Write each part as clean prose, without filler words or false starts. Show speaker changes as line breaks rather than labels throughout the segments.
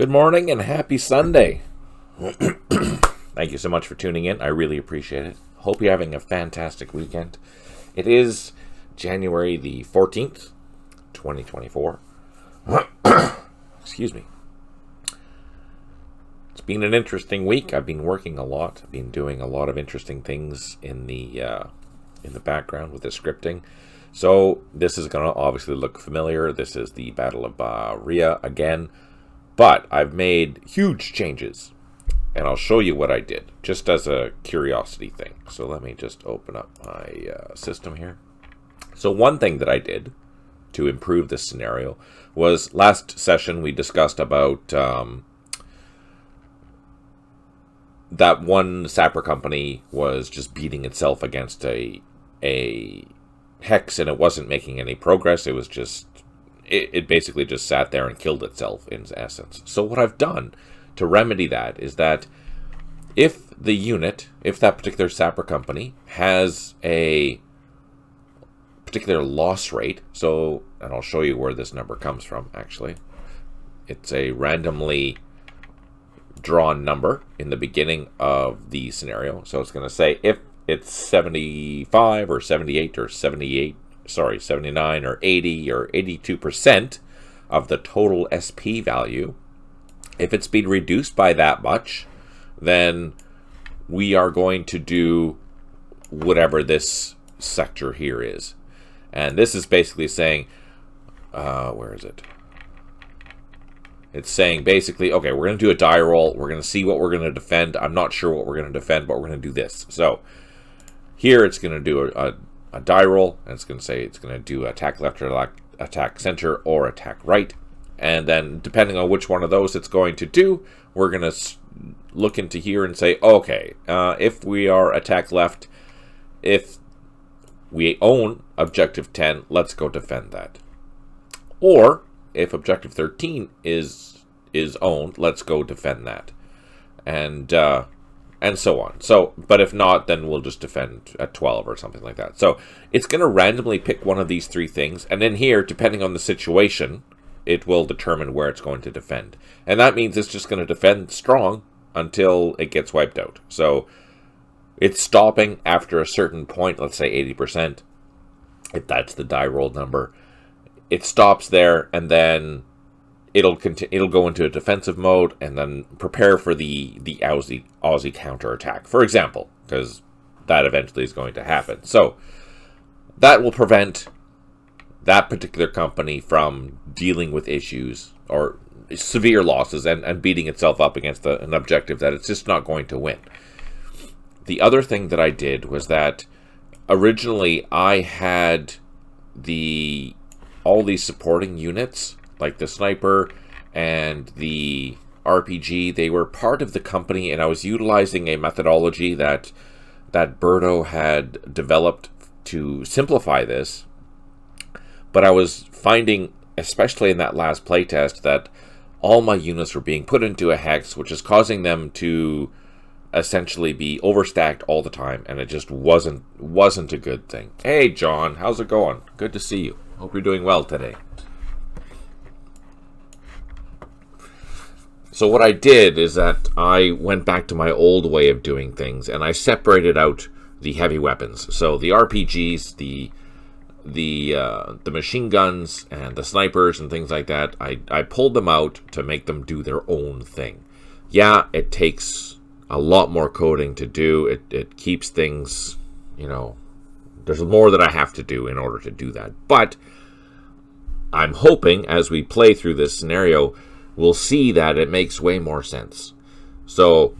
Good morning and happy Sunday. Thank you so much for tuning in. I really appreciate it. Hope you're having a fantastic weekend. It is January the 14th, 2024. Excuse me. It's been an interesting week. I've been working a lot. I've been doing a lot of interesting things in the background with the scripting. So this is going to obviously look familiar. This is the Battle of Ba Ria again. But I've made huge changes, and I'll show you what I did, just as a curiosity thing. So let me just open up my system here. So one thing that I did to improve this scenario was last session we discussed about that one sapper company was just beating itself against a hex, and it wasn't making any progress. It was just it basically just sat there and killed itself in essence. So what I've done to remedy that is that if that particular sapper company has a particular loss rate, and I'll show you where this number comes from actually. It's a randomly drawn number in the beginning of the scenario. So it's going to say if it's 75 or 78 or 79 or 80 or 82% of the total SP value, if it's been reduced by that much, then we are going to do whatever this sector here is. And this is basically saying, where is it? It's saying basically, okay, we're going to do a die roll. We're going to see what we're going to defend. I'm not sure what we're going to defend, but we're going to do this. So here it's going to do a die roll, and it's going to say it's going to do attack left or attack center or attack right. And then depending on which one of those it's going to do, we're going to look into here and say, okay, if we are attack left, if we own objective 10, let's go defend that. Or if objective 13 is owned, let's go defend that. And so on. So, but if not, then we'll just defend at 12 or something like that. So it's going to randomly pick one of these three things. And then here, depending on the situation, it will determine where it's going to defend. And that means it's just going to defend strong until it gets wiped out. So it's stopping after a certain point, let's say 80%, if that's the die roll number. It stops there, and then it'll go into a defensive mode and then prepare for the Aussie counterattack, for example, because that eventually is going to happen. So that will prevent that particular company from dealing with issues or severe losses and beating itself up against an objective that it's just not going to win. The other thing that I did was that originally I had all these supporting units, like the sniper and the RPG, they were part of the company, and I was utilizing a methodology that Berto had developed to simplify this. But I was finding, especially in that last playtest, that all my units were being put into a hex, which is causing them to essentially be overstacked all the time, and it just wasn't a good thing. Hey John, how's it going? Good to see you. Hope you're doing well today. So what I did is that I went back to my old way of doing things, and I separated out the heavy weapons. So the RPGs, the machine guns, and the snipers and things like that, I pulled them out to make them do their own thing. Yeah, it takes a lot more coding to do. It keeps things, there's more that I have to do in order to do that. But I'm hoping as we play through this scenario, we'll see that it makes way more sense. So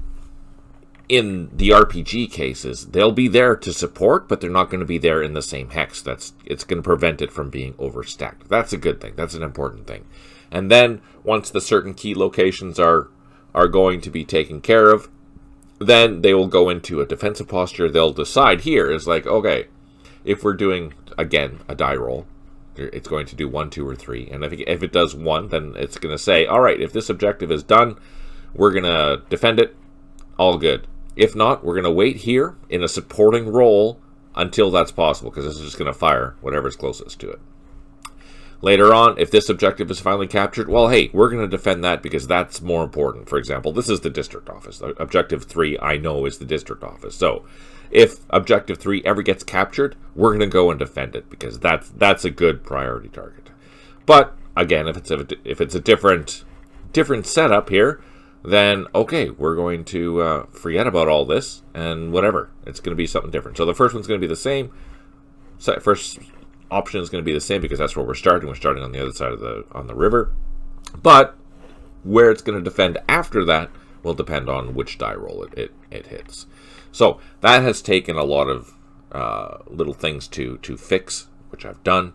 in the RPG cases, they'll be there to support, but they're not going to be there in the same hex. It's going to prevent it from being overstacked. That's a good thing. That's an important thing. And then once the certain key locations are going to be taken care of, then they will go into a defensive posture. They'll decide here is like, okay, if we're doing, again, a die roll, it's going to do 1, 2, or 3. And if it does 1, then it's going to say, all right, if this objective is done, we're going to defend it. All good. If not, we're going to wait here in a supporting role until that's possible, because this is just going to fire whatever's closest to it. Later on, if this objective is finally captured, well, hey, we're going to defend that because that's more important. For example, this is the district office. Objective 3, I know, is the district office. So if Objective 3 ever gets captured, we're going to go and defend it because that's a good priority target. But, again, if it's a different setup here, then, okay, we're going to forget about all this and whatever. It's going to be something different. So the first one's going to be the same. First option is going to be the same because that's where we're starting. We're starting on the other side of the river. But where it's going to defend after that will depend on which die roll it hits. So that has taken a lot of little things to fix, which I've done.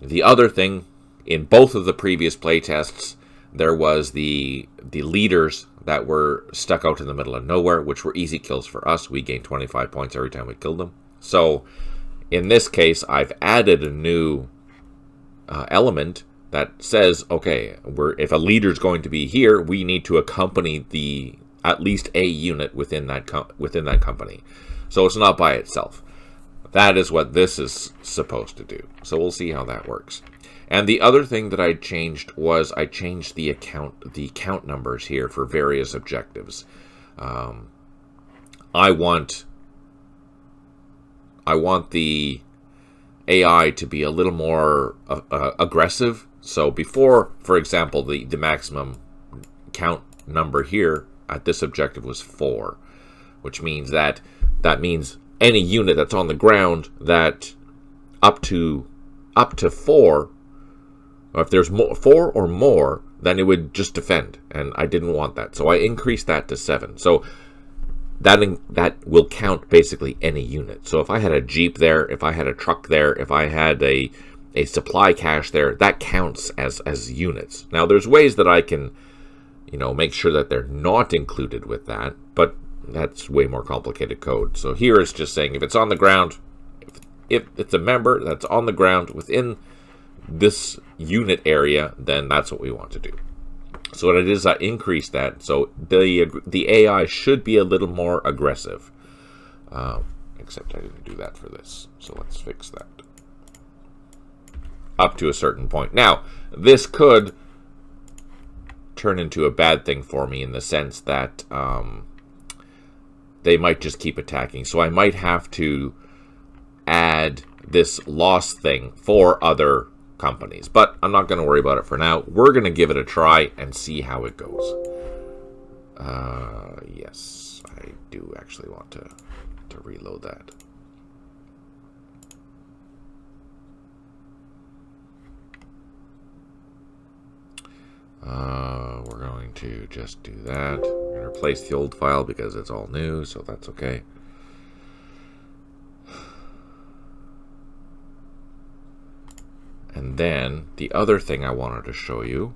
The other thing, in both of the previous playtests, there was the leaders that were stuck out in the middle of nowhere, which were easy kills for us. We gained 25 points every time we killed them. So in this case, I've added a new element that says, okay, if a leader's going to be here, we need to accompany at least a unit within that company. So it's not by itself. That is what this is supposed to do. So we'll see how that works. And the other thing that I changed was I changed the count numbers here for various objectives. I want the AI to be a little more aggressive. So before, for example, the maximum count number here at this objective was 4, which means that means any unit that's on the ground that up to 4, or if there's 4 or more, then it would just defend, and I didn't want that. So I increased that to 7. So that will count basically any unit. So if I had a jeep there, if I had a truck there, if I had a supply cache there, that counts as units. Now there's ways that I can, make sure that they're not included with that, but that's way more complicated code. So here it's just saying if it's on the ground, if it's a member that's on the ground within this unit area, then that's what we want to do. So what it is, I increased that. So the AI should be a little more aggressive. Except I didn't do that for this. So let's fix that. Up to a certain point. Now, this could turn into a bad thing for me in the sense that they might just keep attacking. So I might have to add this loss thing for other companies, but I'm not going to worry about it for now. We're going to give it a try and see how it goes. Yes, I do actually want to reload that. We're going to just do that. We're going to replace the old file because it's all new, so that's okay. And then the other thing I wanted to show you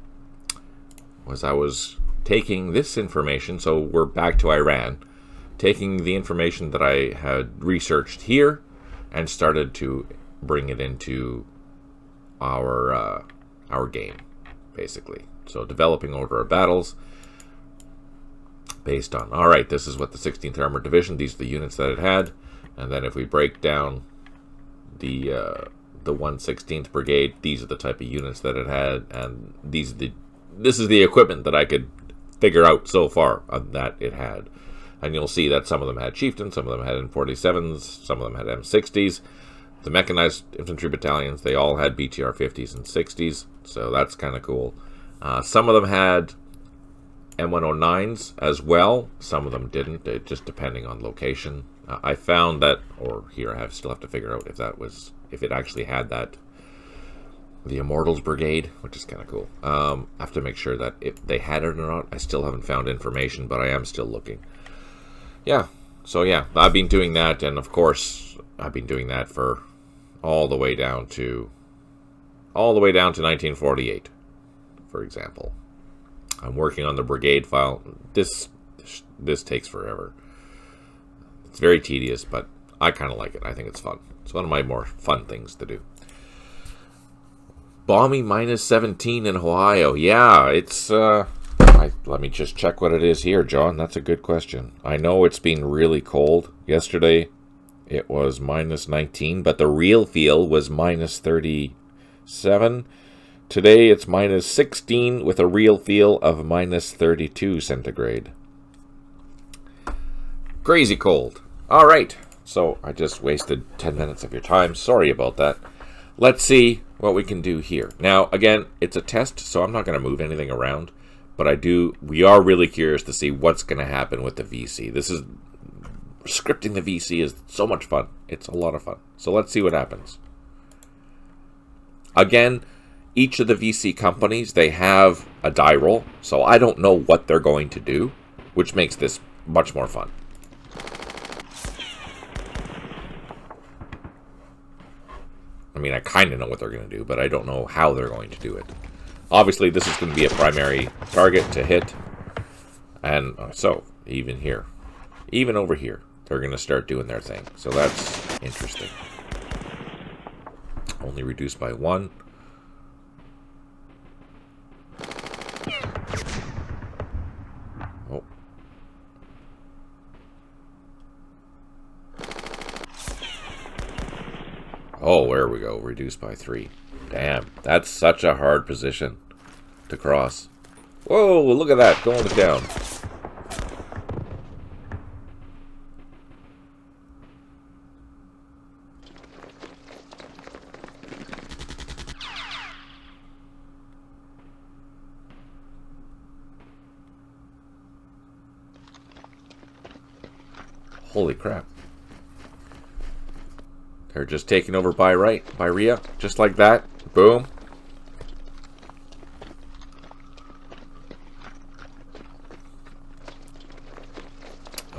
was I was taking this information, so we're back to Iran, taking the information that I had researched here and started to bring it into our game, basically. So developing Order of Battles based on, all right, this is what the 16th Armored Division, these are the units that it had, and then if we break down the 116th Brigade, these are the type of units that it had, and this is the equipment that I could figure out so far that it had. And you'll see that some of them had chieftains, some of them had M47s, some of them had M60s. The mechanized infantry battalions, they all had BTR 50s and 60s, so that's kind of cool. Some of them had M109s as well, some of them didn't, just depending on location. I found that, or here I still have to figure out if it actually had that, the Immortals Brigade, which is kind of cool. I have to make sure that if they had it or not. I still haven't found information, but I am still looking. Yeah, so yeah, I've been doing that, and of course, I've been doing that for all the way down to 1948, for example. I'm working on the brigade file. This takes forever. It's very tedious, but I kind of like it. I think it's fun. It's one of my more fun things to do. Bombing -17 in Ohio. Yeah, it's... let me just check what it is here, John. That's a good question. I know it's been really cold. Yesterday, it was -19, but the real feel was -37. Today it's minus 16 with a real feel of minus 32 centigrade. Crazy cold. All right. So I just wasted 10 minutes of your time. Sorry about that. Let's see what we can do here. Now, again, it's a test, so I'm not going to move anything around. But we are really curious to see what's going to happen with the VC. Scripting the VC is so much fun. It's a lot of fun. So let's see what happens. Again, each of the VC companies, they have a die roll. So I don't know what they're going to do, which makes this much more fun. I mean, I kind of know what they're going to do, but I don't know how they're going to do it. Obviously, this is going to be a primary target to hit. And so, even here, even over here, they're going to start doing their thing. So that's interesting. Only reduced by 1. Oh. Oh, there we go. Reduced by 3. Damn, that's such a hard position to cross. Whoa, look at that, going down. Holy crap. They're just taking over Ba Ria, just like that. Boom.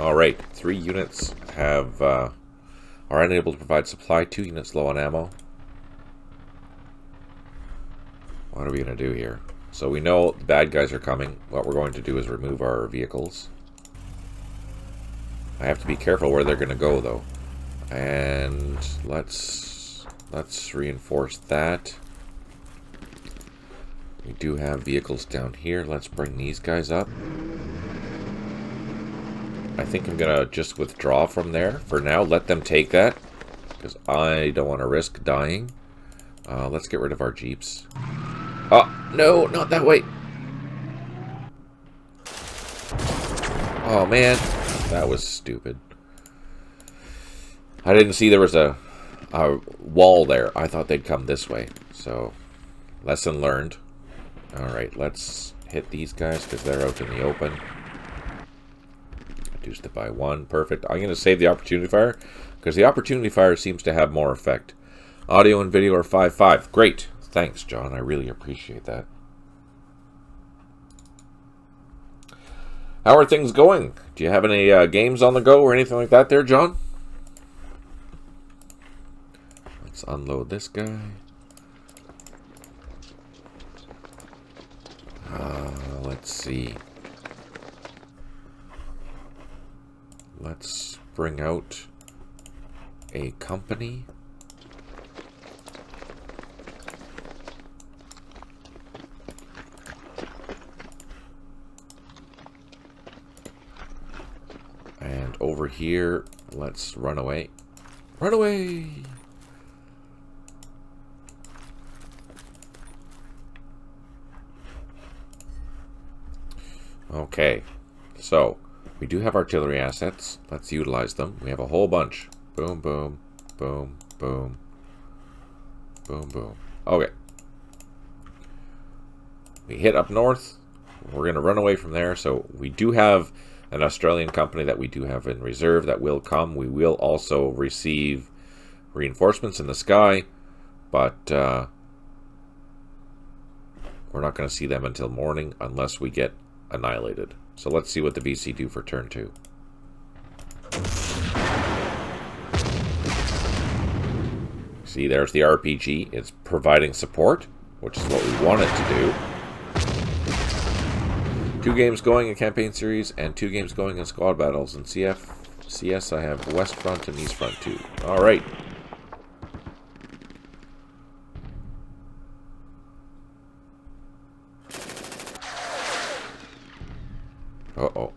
Alright, 3 units are unable to provide supply, 2 units low on ammo. What are we going to do here? So we know the bad guys are coming. What we're going to do is remove our vehicles. I have to be careful where they're going to go, though. And let's reinforce that. We do have vehicles down here. Let's bring these guys up. I think I'm going to just withdraw from there for now. Let them take that, because I don't want to risk dying. Let's get rid of our jeeps. Oh, no, not that way. Oh, man. That was stupid. I didn't see there was a wall there. I thought they'd come this way. So, lesson learned. Alright, let's hit these guys because they're out in the open. Reduced it by 1. Perfect. I'm going to save the opportunity fire because the opportunity fire seems to have more effect. Audio and video are 5.5. Great. Thanks, John. I really appreciate that. How are things going? Do you have any games on the go or anything like that there, John? Let's unload this guy. Let's see. Let's bring out a company. And over here, let's run away. Run away! Okay, so we do have artillery assets. Let's utilize them. We have a whole bunch. Boom, boom, boom, boom, boom, boom. Okay. We hit up north. We're going to run away from there. So we do have an Australian company that we do have in reserve that will come. We will also receive reinforcements in the sky, but we're not going to see them until morning unless we get annihilated. So let's see what the VC do for turn 2. See, there's the RPG. It's providing support, which is what we want it to do. 2 games going in campaign series and 2 games going in squad battles. In CS, I have West Front and East Front too. All right. Uh-oh.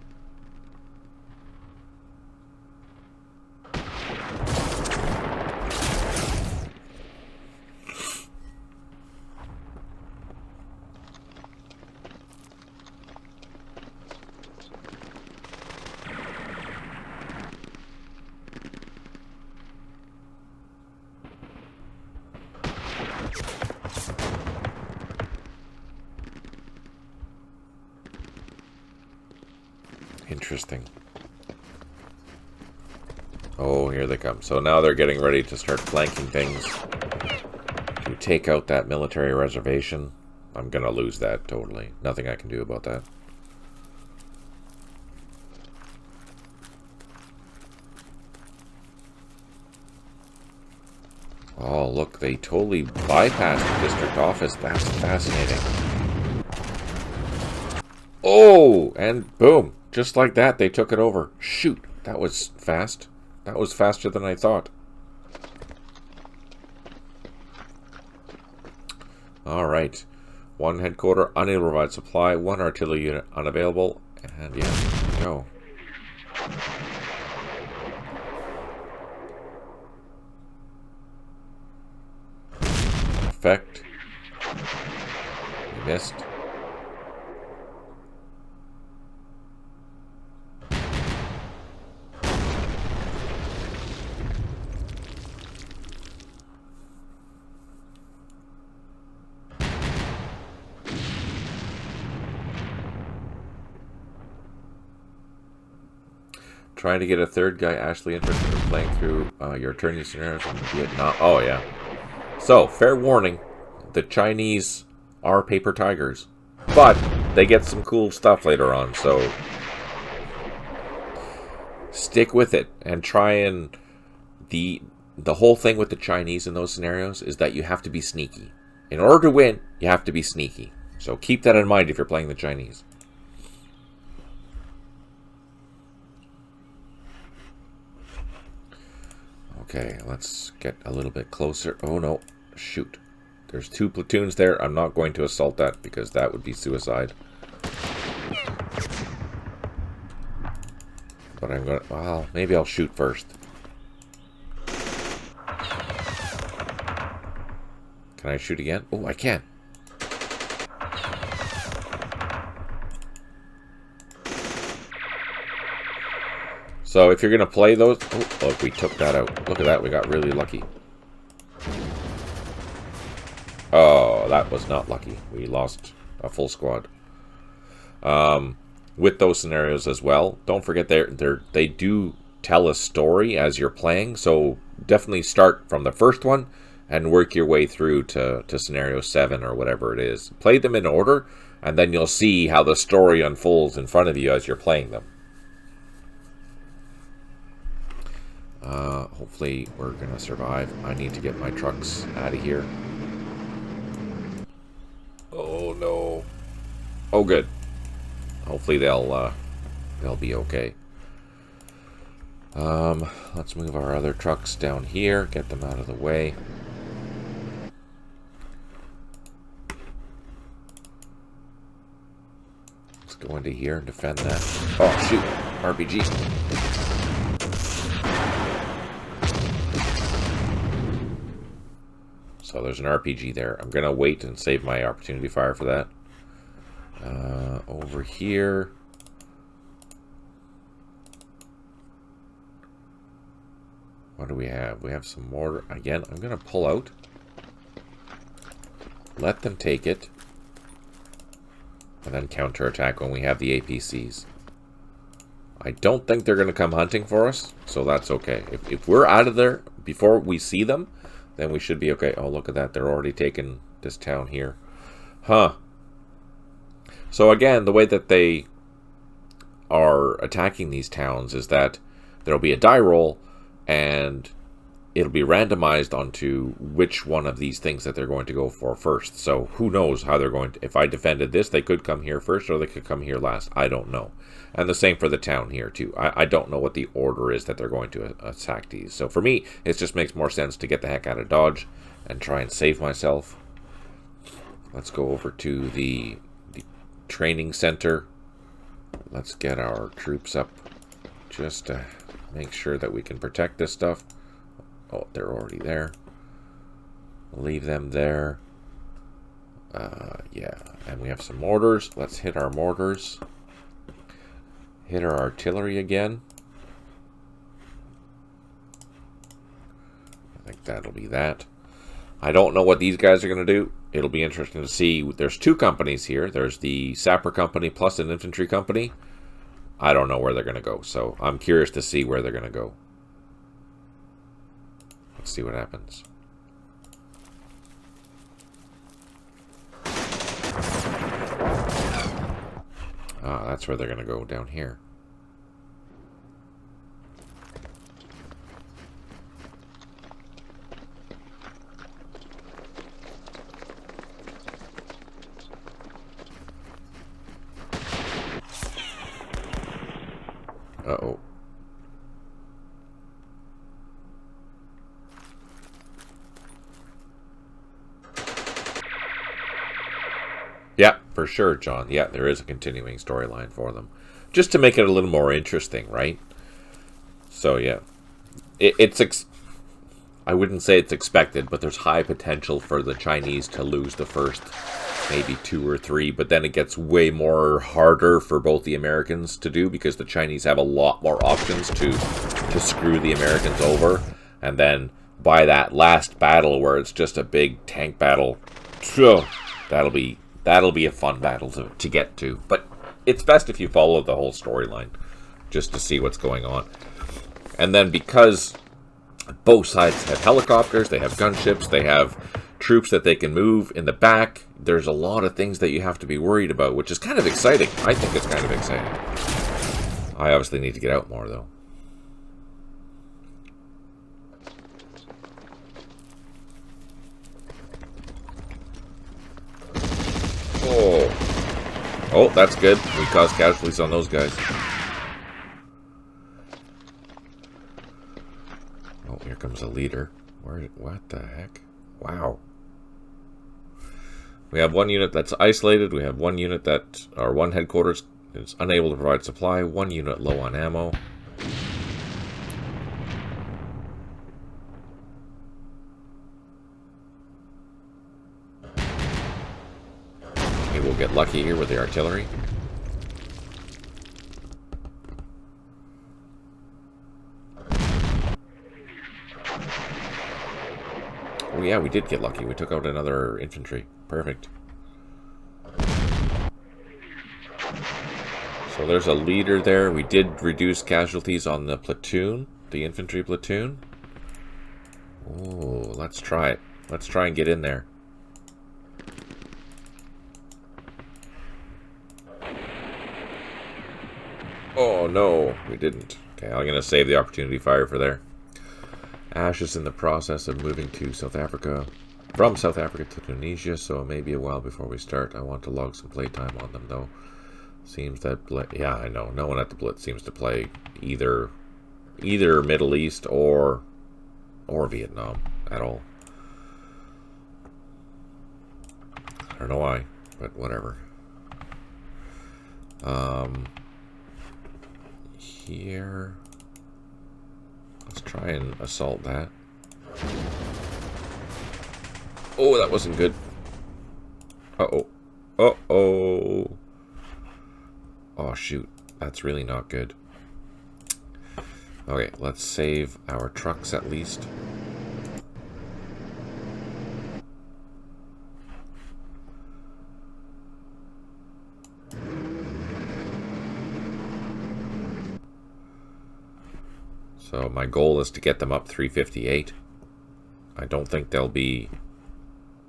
Interesting. Oh, here they come. So now they're getting ready to start flanking things to take out that military reservation. I'm going to lose that totally. Nothing I can do about that. Oh, look, they totally bypassed the district office. That's fascinating. Oh, and boom. Just like that, they took it over. Shoot, that was fast. That was faster than I thought. Alright. One headquarter, unable to provide supply. One artillery unit, unavailable. And yeah, go. Effect. You missed. Trying to get a third guy actually interested in playing through your turning scenarios in Vietnam. Oh, yeah. So, fair warning, the Chinese are paper tigers. But they get some cool stuff later on, so stick with it and try and... The whole thing with the Chinese in those scenarios is that you have to be sneaky. In order to win, you have to be sneaky. So keep that in mind if you're playing the Chinese. Okay, let's get a little bit closer. Oh no, shoot. There's 2 platoons there. I'm not going to assault that because that would be suicide. But I'm going to... Well, maybe I'll shoot first. Can I shoot again? Oh, I can. So if you're going to play those... Oh, look, we took that out. Look at that. We got really lucky. Oh, that was not lucky. We lost a full squad. With those scenarios as well, don't forget they do tell a story as you're playing. So definitely start from the first one and work your way through to scenario 7 or whatever it is. Play them in order, and then you'll see how the story unfolds in front of you as you're playing them. Hopefully we're going to survive. I need to get my trucks out of here. Oh no. Oh good. Hopefully they'll be okay. Let's move our other trucks down here, get them out of the way. Let's go into here and defend that. Oh shoot, RPG. So there's an RPG there. I'm going to wait and save my opportunity fire for that. Over here. What do we have? We have some mortar. Again, I'm going to pull out. Let them take it. And then counterattack when we have the APCs. I don't think they're going to come hunting for us, so that's okay. If we're out of there before we see them, then we should be okay. Oh, look at that. They're already taking this town here. Huh. So again, the way that they are attacking these towns is that there'll be a die roll, and it'll be randomized onto which one of these things that they're going to go for first. So who knows how they're going to... If I defended this, they could come here first, or they could come here last. I don't know. And the same for the town here, too. I don't know what the order is that they're going to attack these. So for me, it just makes more sense to get the heck out of Dodge and try and save myself. Let's go over to the training center. Let's get our troops up just to make sure that we can protect this stuff. Oh, they're already there. Leave them there. Yeah, and we have some mortars. Let's hit our mortars. Hit our artillery again. I think that'll be that. I don't know what these guys are going to do. It'll be interesting to see. There's 2 companies here. There's the sapper company plus an infantry company. I don't know where they're going to go. So I'm curious to see where they're going to go. Let's see what happens. Ah, that's where they're going to go, down here. Uh-oh. Yeah, for sure, John. Yeah, there is a continuing storyline for them. Just to make it a little more interesting, right? So, yeah. I wouldn't say it's expected, but there's high potential for the Chinese to lose the first maybe 2 or 3, but then it gets way more harder for both the Americans to do because the Chinese have a lot more options to screw the Americans over. And then by that last battle where it's just a big tank battle, that'll be a fun battle to get to. But it's best if you follow the whole storyline just to see what's going on. And then because both sides have helicopters, they have gunships, they have troops that they can move in the back, there's a lot of things that you have to be worried about, which is kind of exciting. I think it's kind of exciting. I obviously need to get out more, though. Oh, that's good. We caused casualties on those guys. Oh, here comes a leader. What the heck? Wow. We have one unit that's isolated. We have one unit that, or one headquarters is unable to provide supply. One unit low on ammo. Maybe we'll get lucky here with the artillery. Oh yeah, we did get lucky. We took out another infantry. Perfect. So there's a leader there. We did reduce casualties on the platoon, the infantry platoon. Oh, let's try it. Let's try and get in there. Oh no, we didn't. Okay, I'm going to save the opportunity fire for there. Ash is in the process of moving to South Africa, from South Africa to Tunisia, so it may be a while before we start. I want to log some playtime on them, though. Seems that, yeah, I know. No one at the Blitz seems to play either Middle East or Vietnam at all. I don't know why, but whatever. Here. Let's try and assault that. Oh, that wasn't good. Uh-oh. Uh-oh. Oh, shoot. That's really not good. Okay, let's save our trucks at least. So my goal is to get them up 358. I don't think they'll be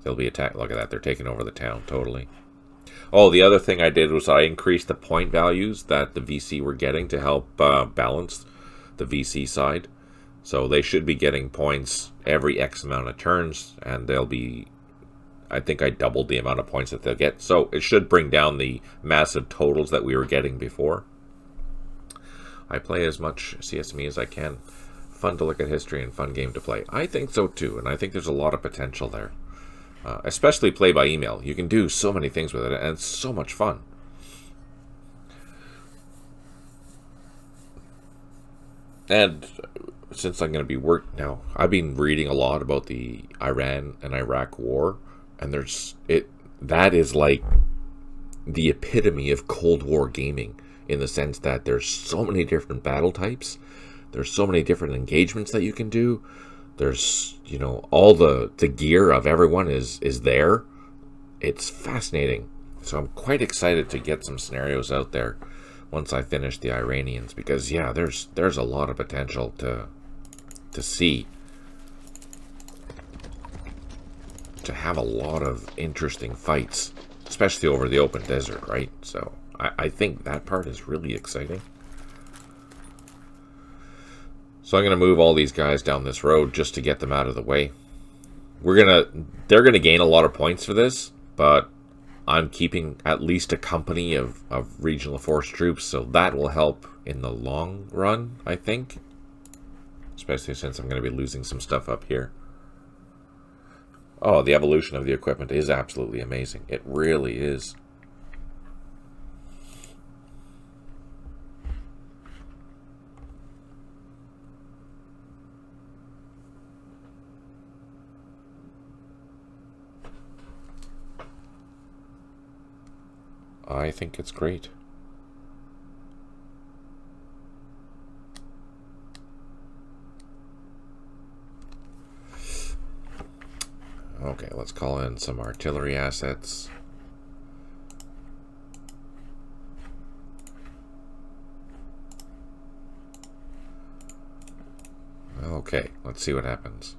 attacked. Look at that, they're taking over the town totally. Oh, the other thing I did was I increased the point values that the VC were getting to help balance the VC side. So they should be getting points every X amount of turns, and they'll be, I think I doubled the amount of points that they'll get. So it should bring down the massive totals that we were getting before. I play as much CSME as I can. Fun to look at history and fun game to play. I think so too, and I think there's a lot of potential there. Especially play by email. You can do so many things with it, and it's so much fun. And since I'm going to be now, I've been reading a lot about the Iran and Iraq war, and that is like the epitome of Cold War gaming, in the sense that there's so many different battle types, there's so many different engagements that you can do. There's, all the gear of everyone is there. It's fascinating. So I'm quite excited to get some scenarios out there once I finish the Iranians, because yeah, there's a lot of potential to see, to have a lot of interesting fights, especially over the open desert, right? So I think that part is really exciting. So I'm going to move all these guys down this road just to get them out of the way. They're gonna gain a lot of points for this, but I'm keeping at least a company of regional force troops, so that will help in the long run, I think. Especially since I'm going to be losing some stuff up here. Oh, the evolution of the equipment is absolutely amazing. It really is. I think it's great. Okay, let's call in some artillery assets. Okay, let's see what happens.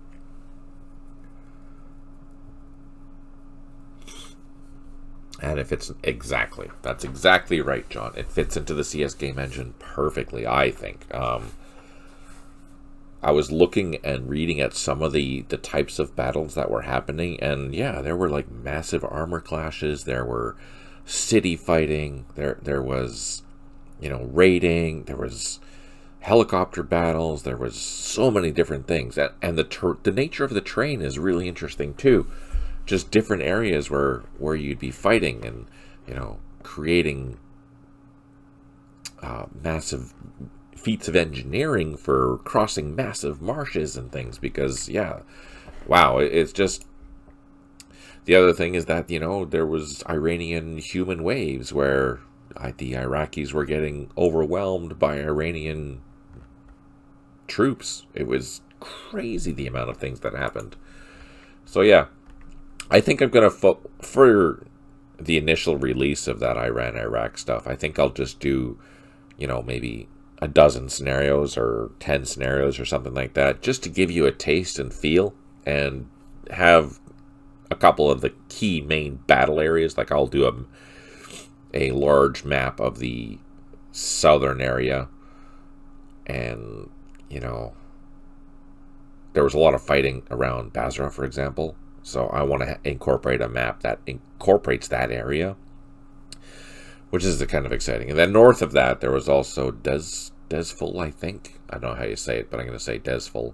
And it fits exactly. That's exactly right, John. It fits into the CS game engine perfectly, I think. I was looking and reading at some of the types of battles that were happening, and yeah, there were like massive armor clashes, there were city fighting, there was, you know, raiding, there was helicopter battles, there was so many different things. And the nature of the terrain is really interesting too. Just different areas where you'd be fighting and, you know, creating massive feats of engineering for crossing massive marshes and things, because yeah, wow, it's just, the other thing is that, you know, there was Iranian human waves where the Iraqis were getting overwhelmed by Iranian troops. It was crazy the amount of things that happened. So yeah, I think I'm going to, for the initial release of that Iran-Iraq stuff, I think I'll just do, you know, maybe a dozen scenarios or 10 scenarios or something like that, just to give you a taste and feel, and have a couple of the key main battle areas. Like I'll do a large map of the southern area, and, you know, there was a lot of fighting around Basra, for example. So I want to incorporate a map that incorporates that area, which is kind of exciting. And then north of that, there was also Desful, I think. I don't know how you say it, but I'm going to say Desful.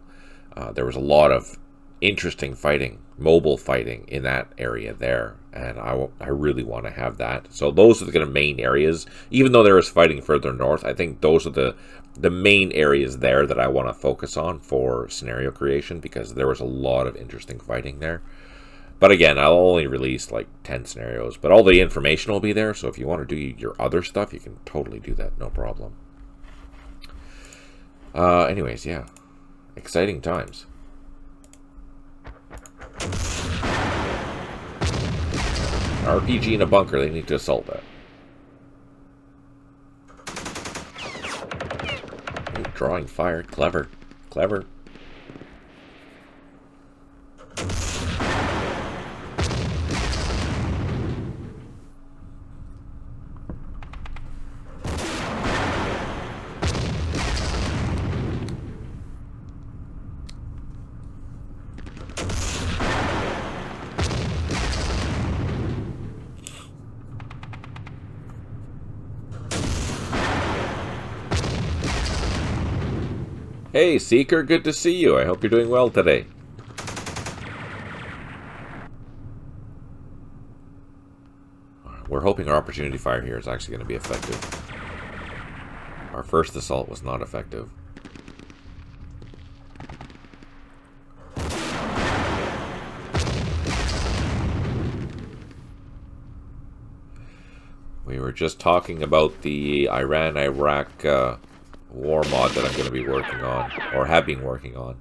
There was a lot of interesting fighting, mobile fighting in that area there, and I really want to have that. So those are the kind of main areas. Even though there is fighting further north, I think those are the main areas there that I want to focus on for scenario creation, because there was a lot of interesting fighting there. But again, I'll only release like 10 scenarios, but all the information will be there, so if you want to do your other stuff, you can totally do that, no problem. Anyways, yeah, exciting times. RPG in a bunker, they need to assault that. Ooh, drawing fire, clever, clever. Hey, Seeker, good to see you. I hope you're doing well today. We're hoping our opportunity fire here is actually going to be effective. Our first assault was not effective. We were just talking about the Iran-Iraq war mod that I'm going to be working on, or have been working on,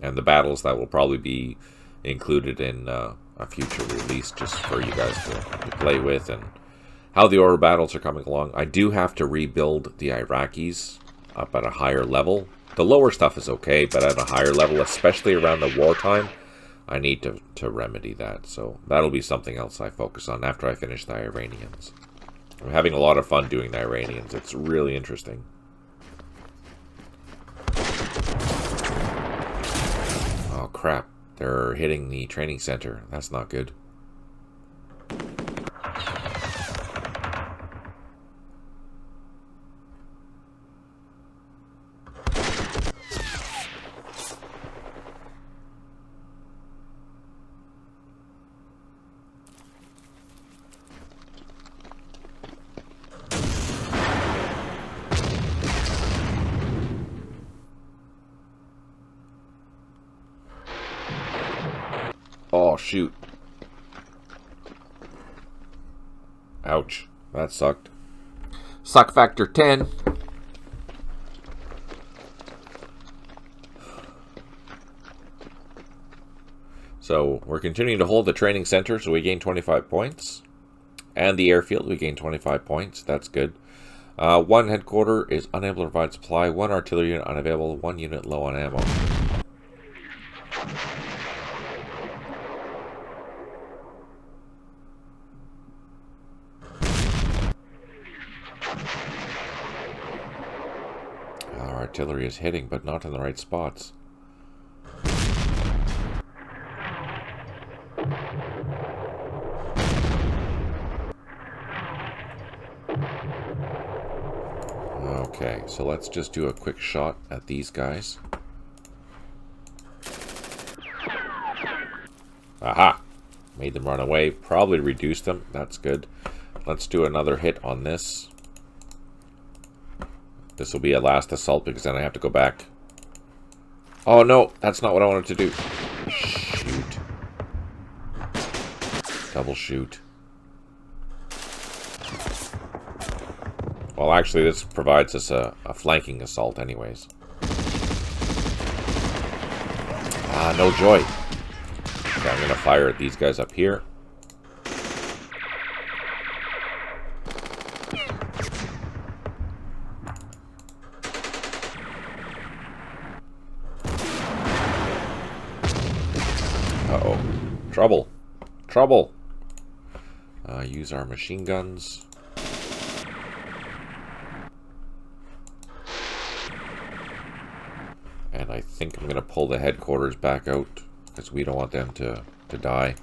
and the battles that will probably be included in a future release, just for you guys to play with and how the Order of Battles are coming along. I do have to rebuild the Iraqis up at a higher level. The lower stuff is okay, but at a higher level, especially around the wartime, I need to remedy that. So that'll be something else I focus on after I finish the Iranians. I'm having a lot of fun doing the Iranians. It's really interesting. Oh, crap. They're hitting the training center. That's not good. Oh, shoot. Ouch. That sucked. Suck factor 10. So, we're continuing to hold the training center, so we gain 25 points. And the airfield, we gain 25 points. That's good. One headquarter is unable to provide supply. One artillery unit unavailable. One unit low on ammo. Our artillery is hitting, but not in the right spots. Okay, so let's just do a quick shot at these guys. Aha! Made them run away. Probably reduced them. That's good. Let's do another hit on this. This will be a last assault because then I have to go back. Oh no, that's not what I wanted to do. Shoot. Double shoot. Well, actually, this provides us a flanking assault anyways. Ah, no joy. Okay, I'm going to fire at these guys up here. Uh-oh. Trouble. Trouble. Use our machine guns. And I think I'm going to pull the headquarters back out because we don't want them to die.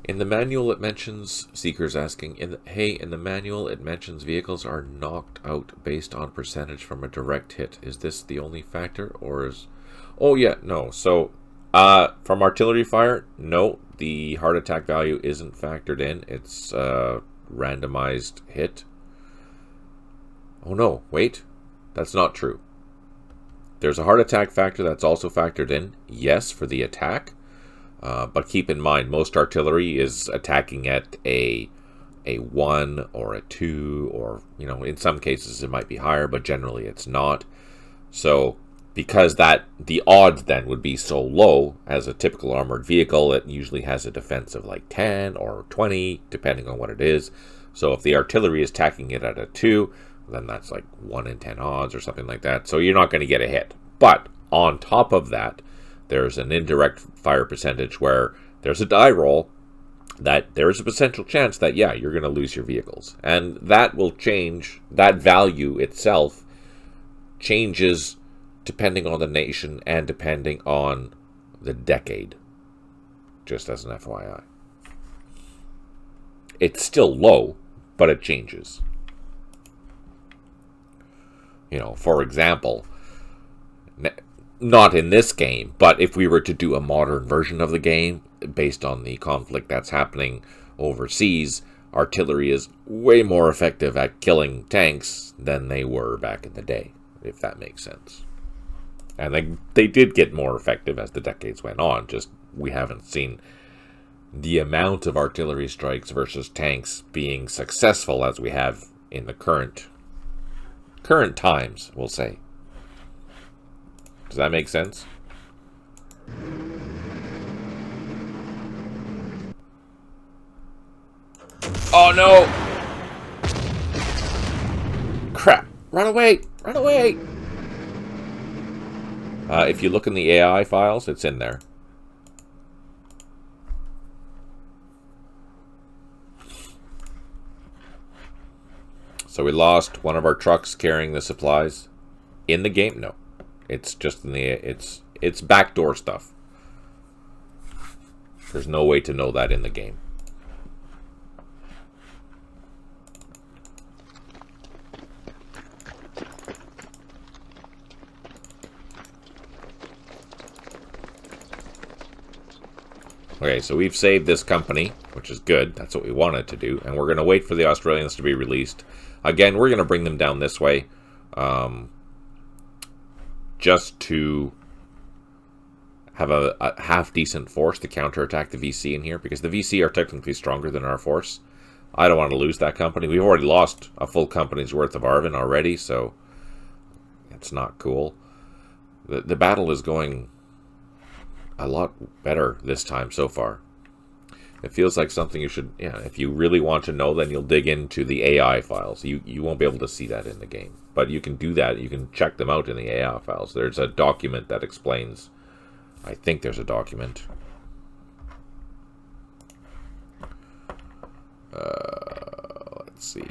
In the manual it mentions, Seeker's asking, in the manual it mentions vehicles are knocked out based on percentage from a direct hit. Is this the only factor or is... Oh yeah, no. So, from artillery fire, no, the heart attack value isn't factored in. It's a randomized hit. Oh no, wait. That's not true. There's a heart attack factor that's also factored in, yes, for the attack. But keep in mind, most artillery is attacking at a 1 or a 2, or, you know, in some cases it might be higher, but generally it's not. So, because the odds then would be so low, as a typical armored vehicle, it usually has a defense of like 10 or 20, depending on what it is. So if the artillery is attacking it at a 2, then that's like 1 in 10 odds or something like that. So you're not going to get a hit. But on top of that, there's an indirect fire percentage where there's a die roll that there is a potential chance that, yeah, you're going to lose your vehicles. And that will change. That value itself changes depending on the nation and depending on the decade. Just as an FYI. It's still low, but it changes. You know, for example, not in this game, but if we were to do a modern version of the game, based on the conflict that's happening overseas, artillery is way more effective at killing tanks than they were back in the day, if that makes sense. And they did get more effective as the decades went on, just we haven't seen the amount of artillery strikes versus tanks being successful as we have in the current times, we'll say. Does that make sense? Oh no! Run away! Run away! If you look in the AI files, it's in there. So we lost one of our trucks carrying the supplies. In the game? No. It's just in the... It's backdoor stuff. There's no way to know that in the game. Okay, so we've saved this company, which is good. That's what we wanted to do. And we're going to wait for the Australians to be released. Again, we're going to bring them down this way. Just to have a half-decent force to counterattack the VC in here. Because the VC are technically stronger than our force. I don't want to lose that company. We've already lost a full company's worth of Arvin already. So it's not cool. The battle is going a lot better this time so far. It feels like something you should, yeah, if you really want to know, then you'll dig into the AI files. You won't be able to see that in the game. But you can do that. You can check them out in the AI files. There's a document that explains, I think there's a document. Let's see.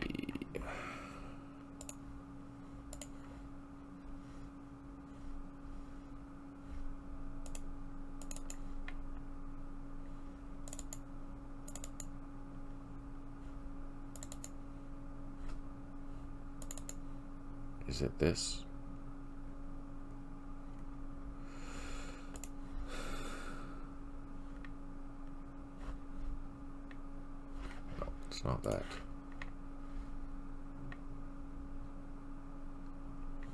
Is it this? No, it's not that.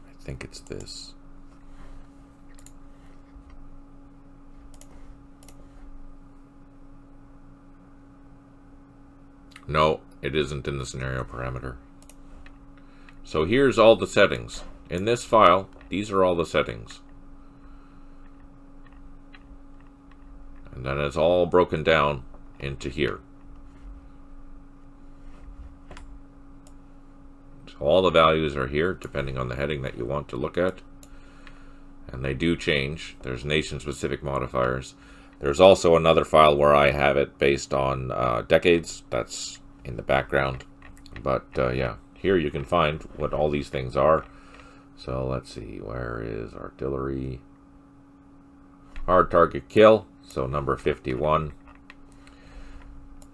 I think it's this. No, it isn't in the scenario parameter. So here's all the settings. In this file, these are all the settings. And then it's all broken down into here. So all the values are here, depending on the heading that you want to look at. And they do change. There's nation-specific modifiers. There's also another file where I have it based on decades. That's in the background. But yeah. Here you can find what all these things are. So let's see, where is artillery? Hard target kill, so number 51.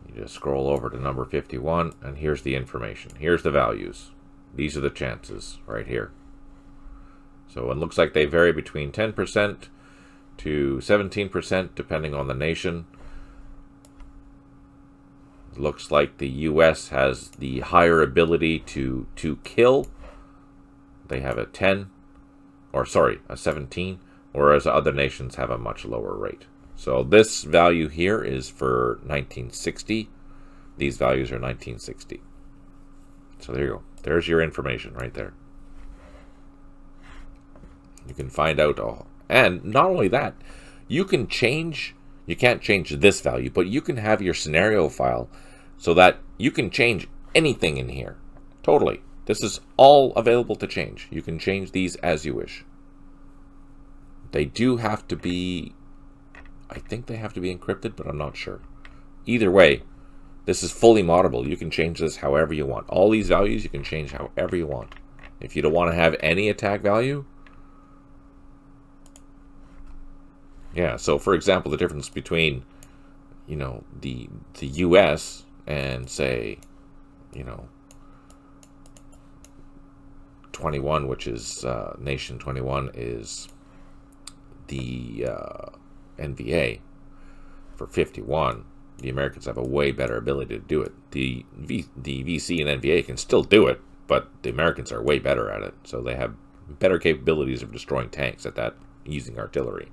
You just scroll over to number 51, and here's the information. Here's the values. These are the chances right here. So it looks like they vary between 10% to 17%, depending on the nation. Looks like the US has the higher ability to kill. They have a 10, or sorry, a 17, whereas other nations have a much lower rate. So this value here is for 1960. These values are 1960. So there you go. There's your information right there. You can find out all. And not only that, you can change, you can't change this value, but you can have your scenario file so that you can change anything in here. Totally. This is all available to change. You can change these as you wish. They do have to be, I think they have to be encrypted, but I'm not sure. Either way, this is fully moddable. You can change this however you want. All these values you can change however you want. If you don't want to have any attack value, yeah, so for example, the difference between, you know, the US and say, you know, 21, which is nation 21 is the NVA. For 51, the Americans have a way better ability to do it. The VC and NVA can still do it, but the Americans are way better at it. So they have better capabilities of destroying tanks at that using artillery.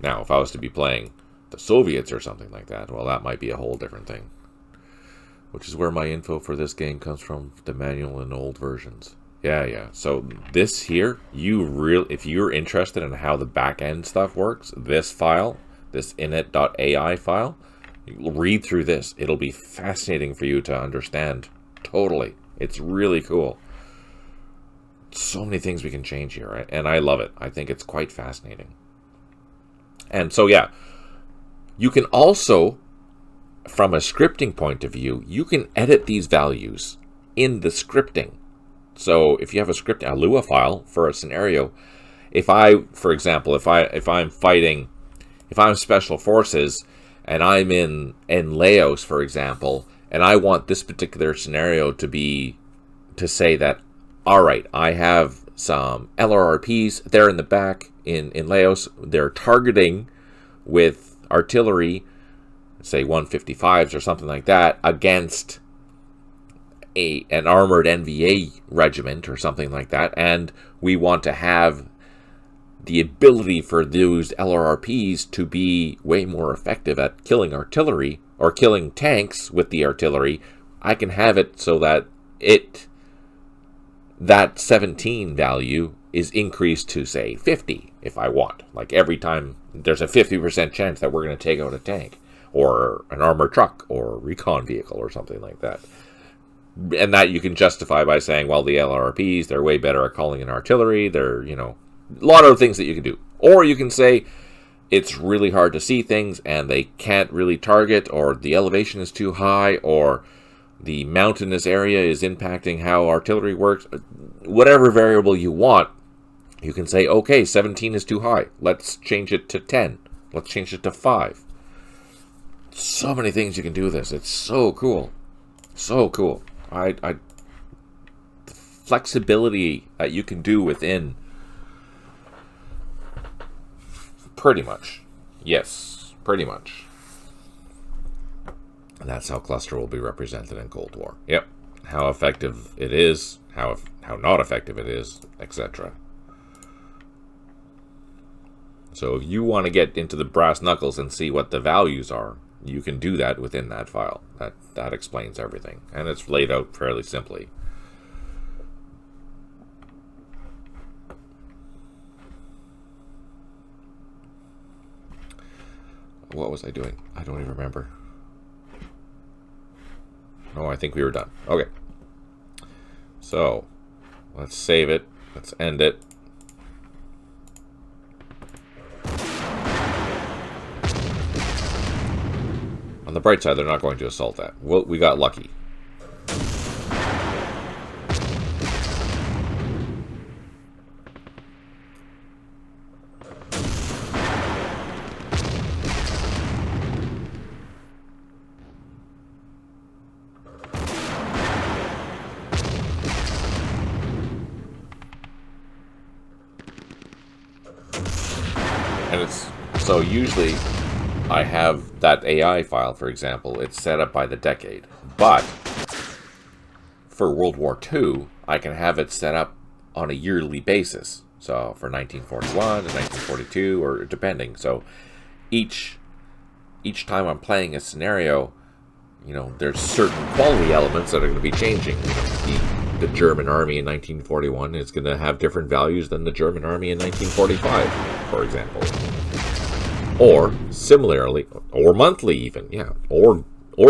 Now, if I was to be playing the Soviets or something like that, well, that might be a whole different thing. Which is where my info for this game comes from, the manual and old versions. Yeah. So this here, if you're interested in how the back end stuff works, this file, this init.ai file, Read through this. It'll be fascinating for you to understand. Totally. It's really cool. So many things we can change here, right? And I love it. I think it's quite fascinating. And so, yeah, you can also, from a scripting point of view, you can edit these values in the scripting. So if you have a Lua file for a scenario, if I'm special forces and I'm in Laos, for example, and I want this particular scenario to say that, all right, I have some LRRPs there in the back in Laos. They're targeting with artillery, say 155s or something like that, against an armored NVA regiment or something like that, and we want to have the ability for those LRRPs to be way more effective at killing artillery or killing tanks with the artillery. I can have it so that that 17 value is increased to, say, 50 if I want. Like every time there's a 50% chance that we're going to take out a tank or an armored truck or a recon vehicle or something like that. And that you can justify by saying, well, the LRPs, they're way better at calling in artillery. They're, a lot of things that you can do. Or you can say it's really hard to see things and they can't really target, or the elevation is too high, or the mountainous area is impacting how artillery works. Whatever variable you want, you can say, okay, 17 is too high. Let's change it to 10. Let's change it to 5. So many things you can do with this. It's so cool. So cool. The flexibility that you can do within, pretty much. Yes, pretty much. And that's how cluster will be represented in Cold War. Yep. How effective it is, how not effective it is, etc. So if you want to get into the brass knuckles and see what the values are, you can do that within that file. That explains everything. And it's laid out fairly simply. What was I doing? I don't even remember. Oh, I think we were done. Okay. So, let's save it. Let's end it. On the bright side, they're not going to assault that. Well, we got lucky. And it's so usually I have that AI file, for example, it's set up by the decade. But for World War II, I can have it set up on a yearly basis. So for 1941 to 1942, or depending. So each time I'm playing a scenario, there's certain quality elements that are going to be changing. The German army in 1941 is going to have different values than the German army in 1945, for example. Or similarly, or monthly even, or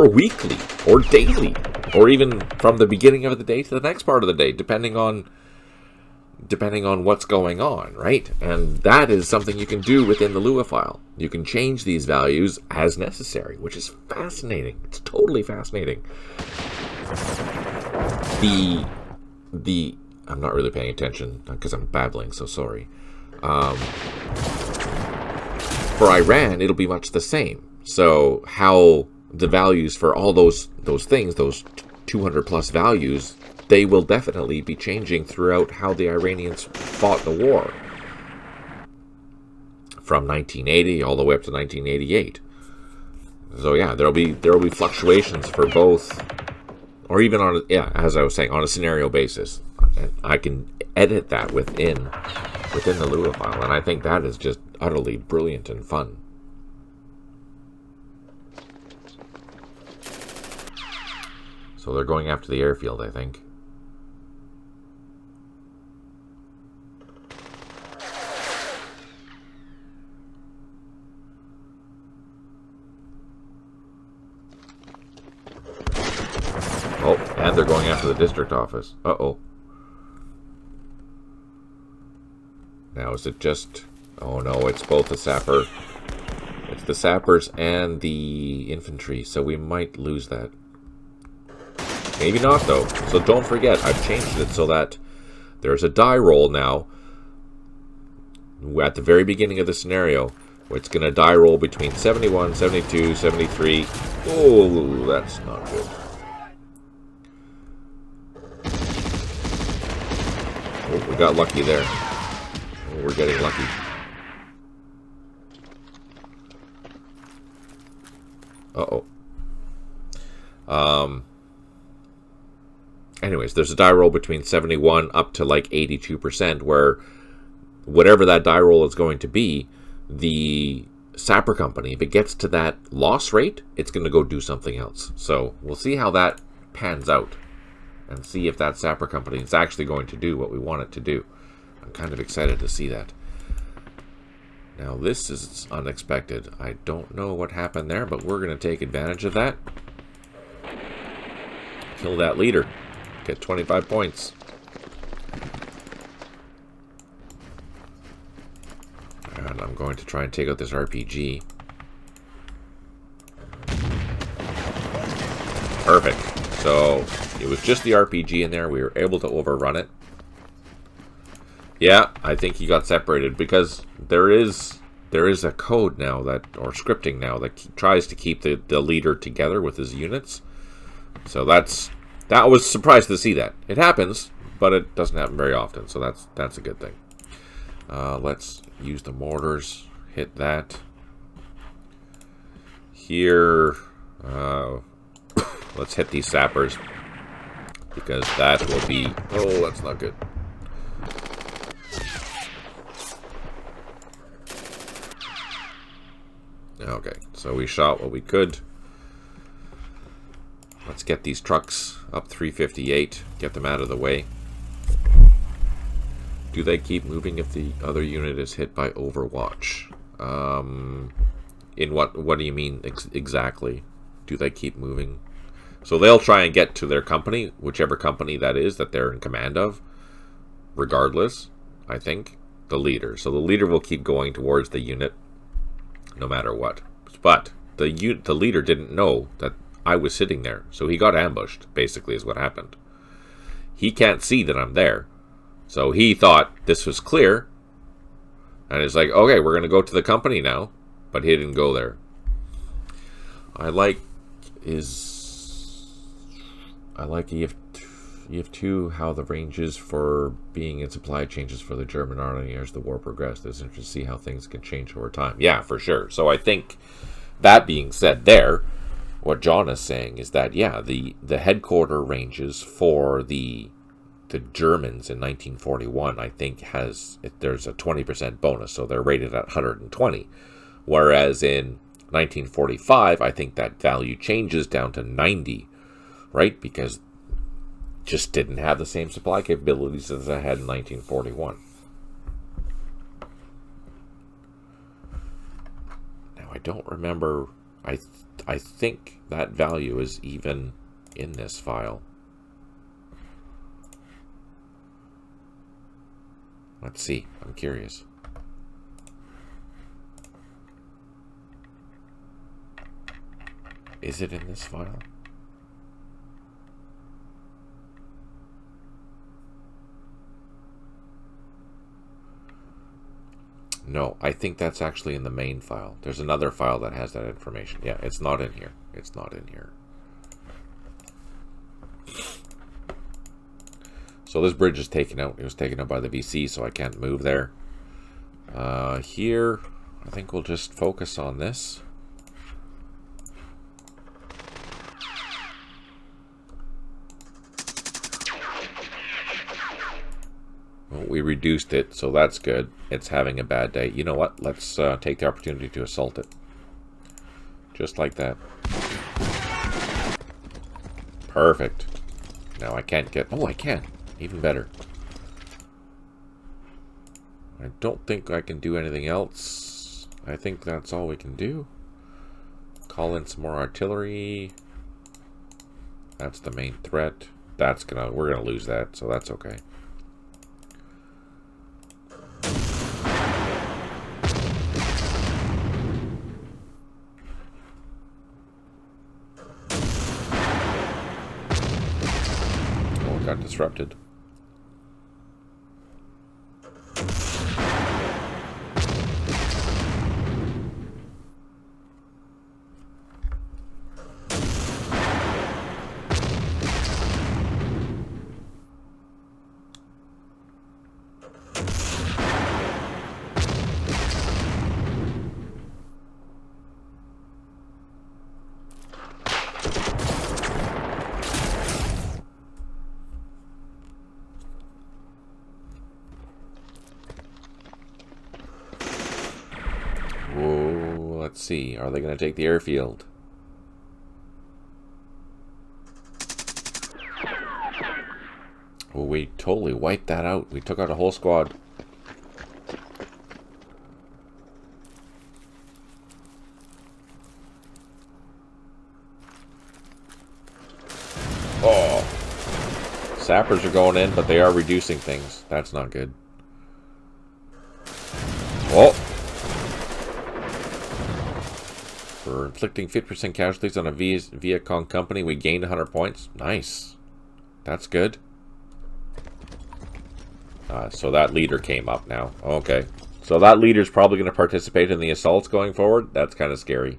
weekly, or daily, or even from the beginning of the day to the next part of the day, depending on what's going on, right? And that is something you can do within the Lua file. You can change these values as necessary, which is fascinating. It's totally fascinating. I'm not really paying attention because I'm babbling, so sorry. For Iran, it'll be much the same. So how the values for all those things, those 200 plus values, they will definitely be changing throughout how the Iranians fought the war. From 1980 all the way up to 1988. So yeah, there'll be fluctuations for both, or even as I was saying, on a scenario basis. And I can edit that within the Lua file, and I think that is just utterly brilliant and fun. So they're going after the airfield, I think. And they're going after the district office. Uh-oh. Now, is it just... Oh, no, it's both the sapper. It's the sappers and the infantry, so we might lose that. Maybe not, though. So don't forget, I've changed it so that there's a die roll now. At the very beginning of the scenario, where it's going to die roll between 71, 72, 73. Oh, that's not good. Oh, we got lucky there. Oh, we're getting lucky. Uh-oh. Anyways, there's a die roll between 71 up to like 82%, where whatever that die roll is going to be, the sapper company, if it gets to that loss rate, it's going to go do something else. So we'll see how that pans out and see if that sapper company is actually going to do what we want it to do. I'm kind of excited to see that. Now this is unexpected. I don't know what happened there, but we're going to take advantage of that. Kill that leader. Get 25 points. And I'm going to try and take out this RPG. Perfect. So it was just the RPG in there. We were able to overrun it. Yeah, I think he got separated because there is a code now that, or scripting now, that tries to keep the leader together with his units. So I was surprised to see that. It happens, but it doesn't happen very often. So that's a good thing. Let's use the mortars. Hit that. Here, let's hit these sappers, because that will be... Oh, that's not good. Okay, so we shot what we could. Let's get these trucks up 358. Get them out of the way. Do they keep moving if the other unit is hit by Overwatch? In what do you mean exactly? Do they keep moving? So they'll try and get to their company, whichever company that is that they're in command of, regardless, I think, the leader. So the leader will keep going towards the unit no matter what. But the leader didn't know that I was sitting there, so he got ambushed, basically, is what happened. He can't see that I'm there. So he thought this was clear, and it's like, okay, we're going to go to the company now, but he didn't go there. I like EF2, how the ranges for being in supply changes for the German army as the war progressed. It's interesting to see how things can change over time. Yeah, for sure. So I think, that being said there, what John is saying is that, yeah, the headquarter ranges for the Germans in 1941, I think, there's a 20% bonus, so they're rated at 120. Whereas in 1945, I think that value changes down to 90, right? Because just didn't have the same supply capabilities as I had in 1941. Now, I don't remember. I think that value is even in this file. Let's see. I'm curious. Is it in this file? No, I think that's actually in the main file. There's another file that has that information. Yeah, it's not in here. It's not in here. So this bridge is taken out. It was taken out by the VC, so I can't move there. Here, I think we'll just focus on this. Well, we reduced it, so that's good. It's having a bad day. You know what? Let's take the opportunity to assault it. Just like that. Perfect. Now I can't get... Oh, I can. Even better. I don't think I can do anything else. I think that's all we can do. Call in some more artillery. That's the main threat. we're gonna lose that, so that's okay. Oh, it got disrupted. Whoa, let's see. Are they going to take the airfield? Oh, we totally wiped that out. We took out a whole squad. Oh. Sappers are going in, but they are reducing things. That's not good. Oh. For inflicting 50% casualties on a Viet Cong company, we gained 100 points. Nice. That's good. So that leader came up now. Okay. So that leader's probably going to participate in the assaults going forward. That's kind of scary.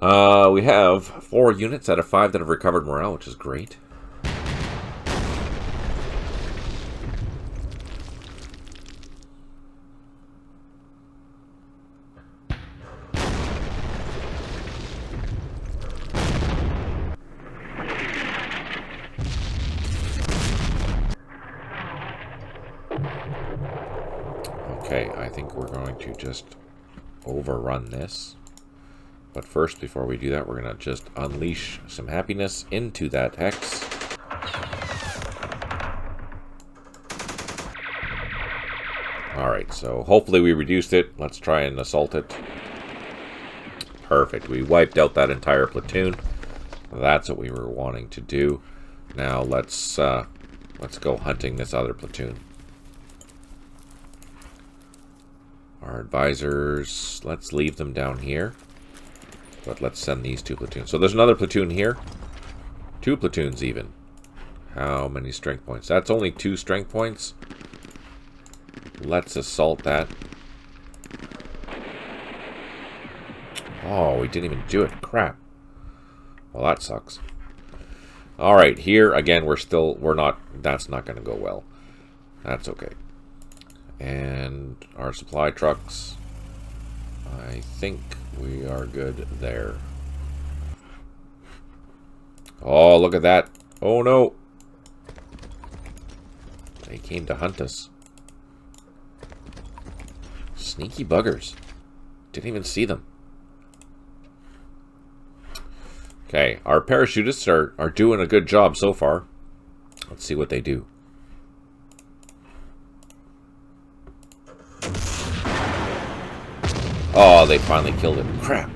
We have 4 units out of 5 that have recovered morale, which is great. Okay, I think we're going to just overrun this. But first, before we do that, we're going to just unleash some happiness into that hex. Alright, so hopefully we reduced it. Let's try and assault it. Perfect. We wiped out that entire platoon. That's what we were wanting to do. Now let's go hunting this other platoon. Our advisors, let's leave them down here. But let's send these 2 platoons. So there's another platoon here. 2 platoons even. How many strength points? That's only 2 strength points. Let's assault that. Oh, we didn't even do it. Crap. Well, that sucks. Alright, here again that's not going to go well. That's okay. And our supply trucks, I think we are good there. Oh, look at that. Oh, no. They came to hunt us. Sneaky buggers. Didn't even see them. Okay, our parachutists are doing a good job so far. Let's see what they do. Oh, they finally killed it. Crap.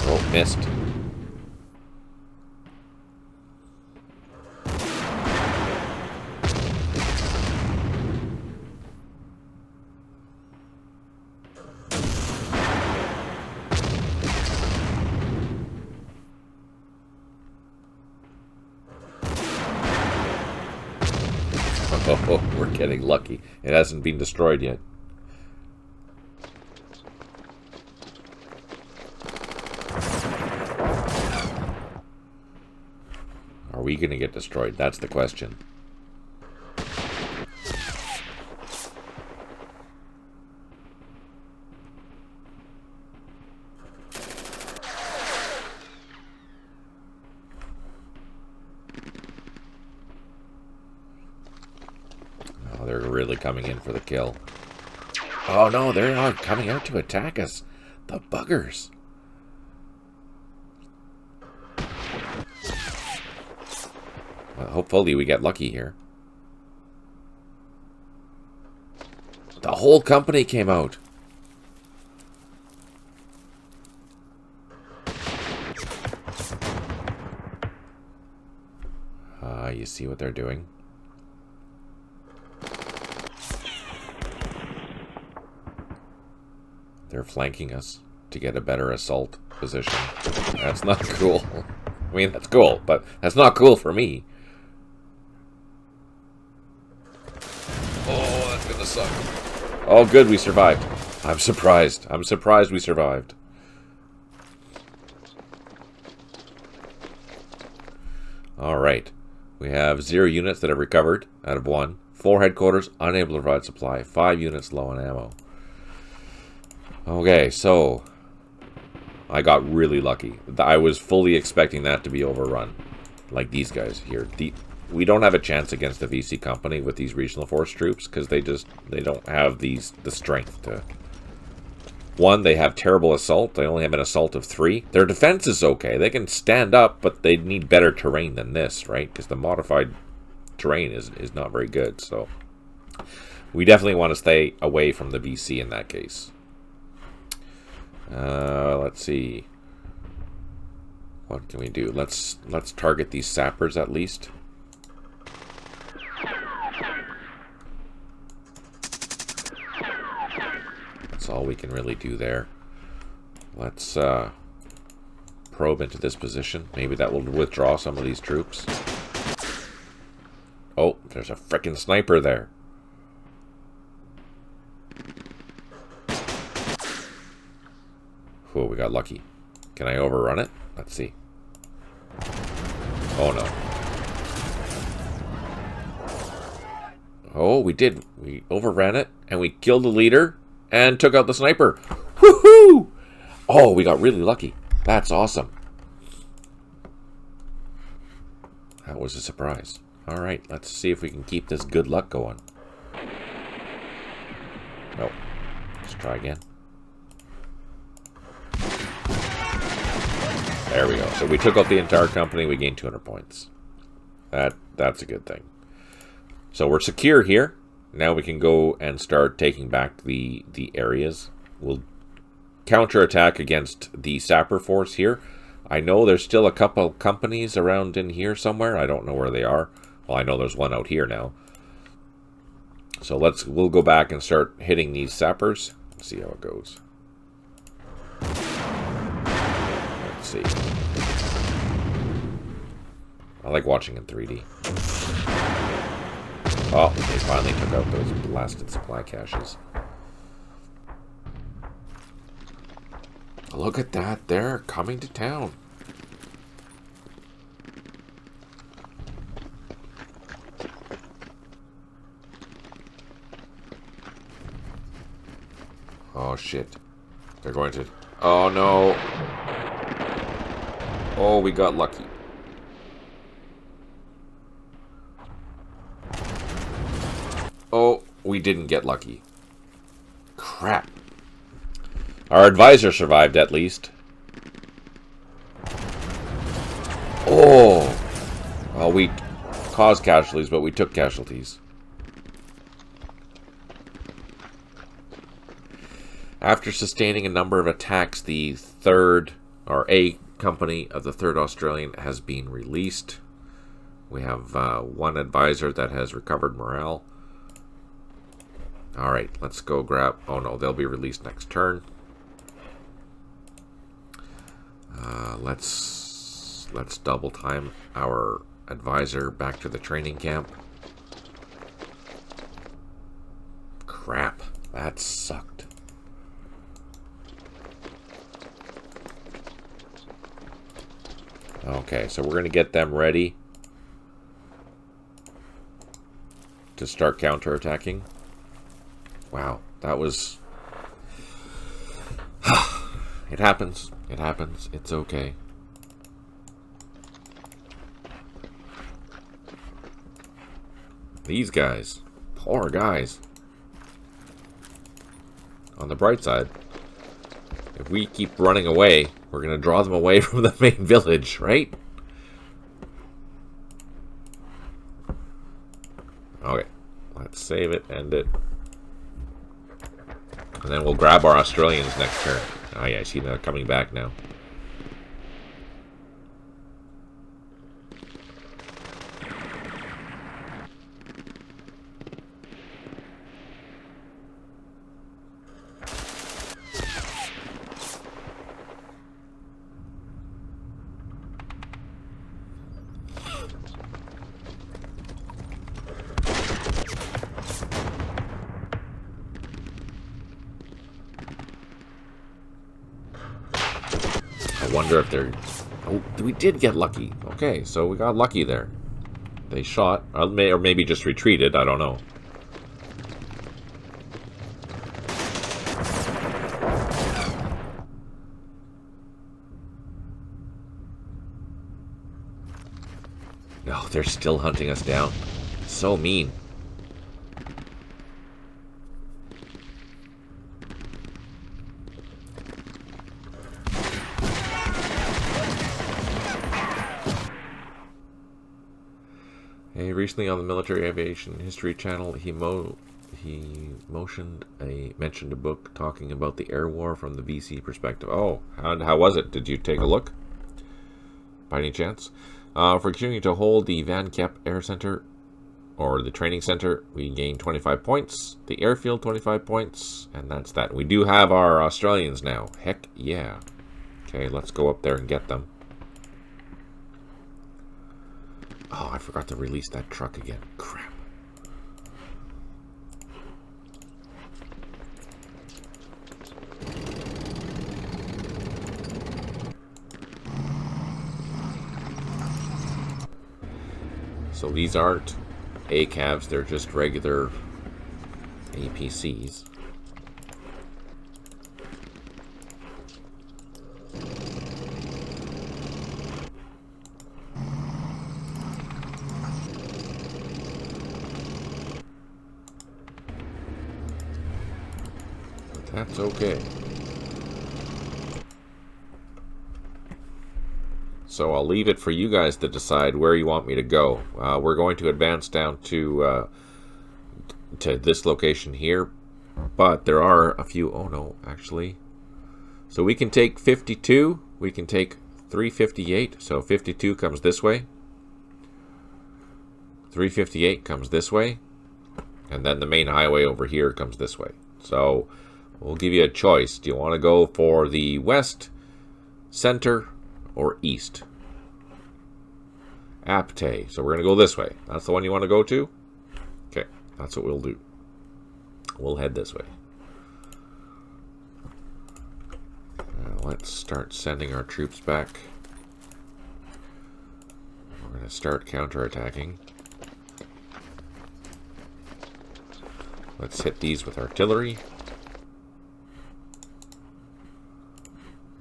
Oh, missed. Oh, we're getting lucky. It hasn't been destroyed yet. Are we going to get destroyed? That's the question. They're really coming in for the kill. Oh no, they're not coming out to attack us. The buggers. Well, hopefully we get lucky here. The whole company came out. you see what they're doing? They're flanking us to get a better assault position. That's not cool. I mean, that's cool, but that's not cool for me. Oh, that's gonna suck. Oh, good, we survived. I'm surprised. I'm surprised we survived. Alright. We have 0 units that have recovered out of 1. 4 headquarters, unable to provide supply. 5 units low on ammo. Okay, so I got really lucky. I was fully expecting that to be overrun. Like these guys here. We don't have a chance against the VC company with these regional force troops because they don't have the strength to. One, they have terrible assault. They only have an assault of 3. Their defense is okay. They can stand up, but they need better terrain than this, right? Because the modified terrain is not very good. So we definitely want to stay away from the VC in that case. Let's see. What can we do? Let's target these sappers at least. That's all we can really do there. Let's probe into this position. Maybe that will withdraw some of these troops. Oh, there's a frickin' sniper there. Oh, we got lucky. Can I overrun it? Let's see. Oh, no. Oh, we did. We overran it, and we killed the leader, and took out the sniper. Woohoo! Oh, we got really lucky. That's awesome. That was a surprise. Alright, let's see if we can keep this good luck going. Nope. Let's try again. There we go. So we took out the entire company. We gained 200 points. That's a good thing. So we're secure here. Now we can go and start taking back the areas. We'll counterattack against the sapper force here. I know there's still a couple companies around in here somewhere. I don't know where they are. Well, I know there's one out here now. So we'll go back and start hitting these sappers. Let's see how it goes. Let's see. I like watching in 3D. Oh, they finally took out those blasted supply caches. Look at that. They're coming to town. Oh, shit. They're going to... Oh, no. Oh, we got lucky. Oh, we didn't get lucky. Crap. Our advisor survived, at least. Oh! Well, we caused casualties, but we took casualties. After sustaining a number of attacks, the third, or A company of the 3rd Australian has been released. We have one advisor that has recovered morale. Alright, let's go grab... Oh no, they'll be released next turn. Let's double time our advisor back to the training camp. Crap, that sucked. Okay, so we're going to get them ready to start counterattacking. Wow, that was... It happens. It happens. It's okay. These guys. Poor guys. On the bright side, if we keep running away, we're going to draw them away from the main village, right? Okay. Let's save it, end it. And then we'll grab our Australians next turn. Oh yeah, I see they're coming back now. wonder if they're... Oh, we did get lucky. Okay, so we got lucky there. They shot, or maybe just retreated, I don't know. No, they're still hunting us down. So mean. Hey, recently on the Military Aviation History Channel, he mentioned a book talking about the air war from the VC perspective. Oh, how was it? Did you take a look? By any chance? For continuing to hold the Van Kep Air Center, or the training center, we gain 25 points. The airfield, 25 points. And that's that. We do have our Australians now. Heck yeah. Okay, let's go up there and get them. Oh, I forgot to release that truck again. Crap. So these aren't ACAVs, they're just regular APCs. But that's okay. So I'll leave it for you guys to decide where you want me to go. We're going to advance down to this location here, but there are a few. Oh no, actually. So we can take 52. We can take 358. So 52 comes this way. 358 comes this way, and then the main highway over here comes this way. So we'll give you a choice. Do you want to go for the west, center, or east? Apte. So we're going to go this way. That's the one you want to go to? Okay, that's what we'll do. We'll head this way. Let's start sending our troops back. We're going to start counterattacking. Let's hit these with artillery.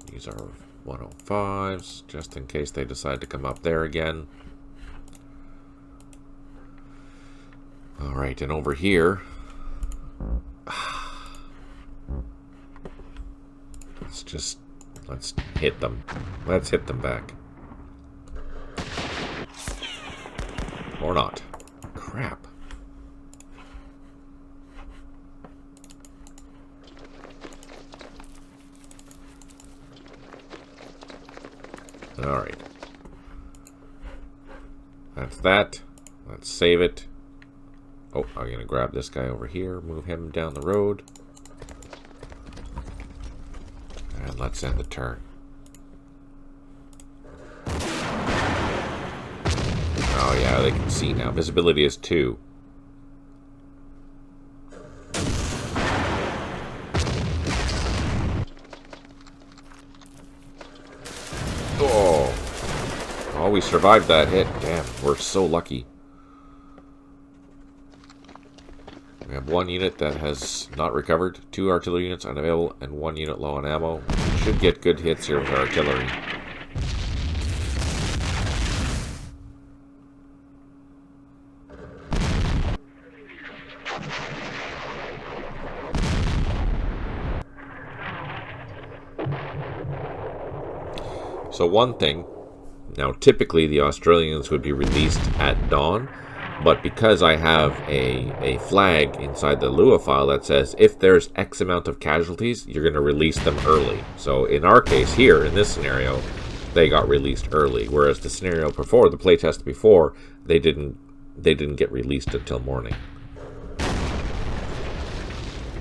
These are 105s, just in case they decide to come up there again. Alright, and over here, let's hit them. Let's hit them back. Or not. Crap. Alright. That's that. Let's save it. Oh, I'm going to grab this guy over here, move him down the road. And let's end the turn. Oh yeah, they can see now. Visibility is 2. Oh, we survived that hit. Damn, we're so lucky. We have 1 unit that has not recovered, 2 artillery units unavailable, and 1 unit low on ammo. We should get good hits here with our artillery. So one thing, now typically the Australians would be released at dawn, but because I have a flag inside the Lua file that says if there's X amount of casualties, you're going to release them early. So in our case here, in this scenario, they got released early, whereas the scenario before, the playtest before, they didn't get released until morning.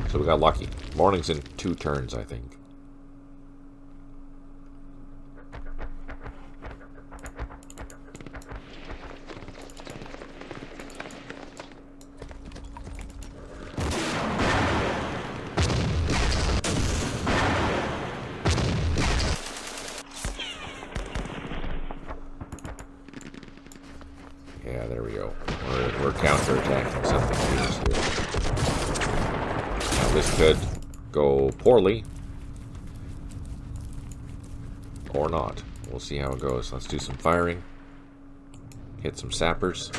So we got lucky. Morning's in 2 turns, I think. Yeah, there we go. We're counterattacking something fierce here. Now this could go poorly. Or not. We'll see how it goes. Let's do some firing. Hit some sappers.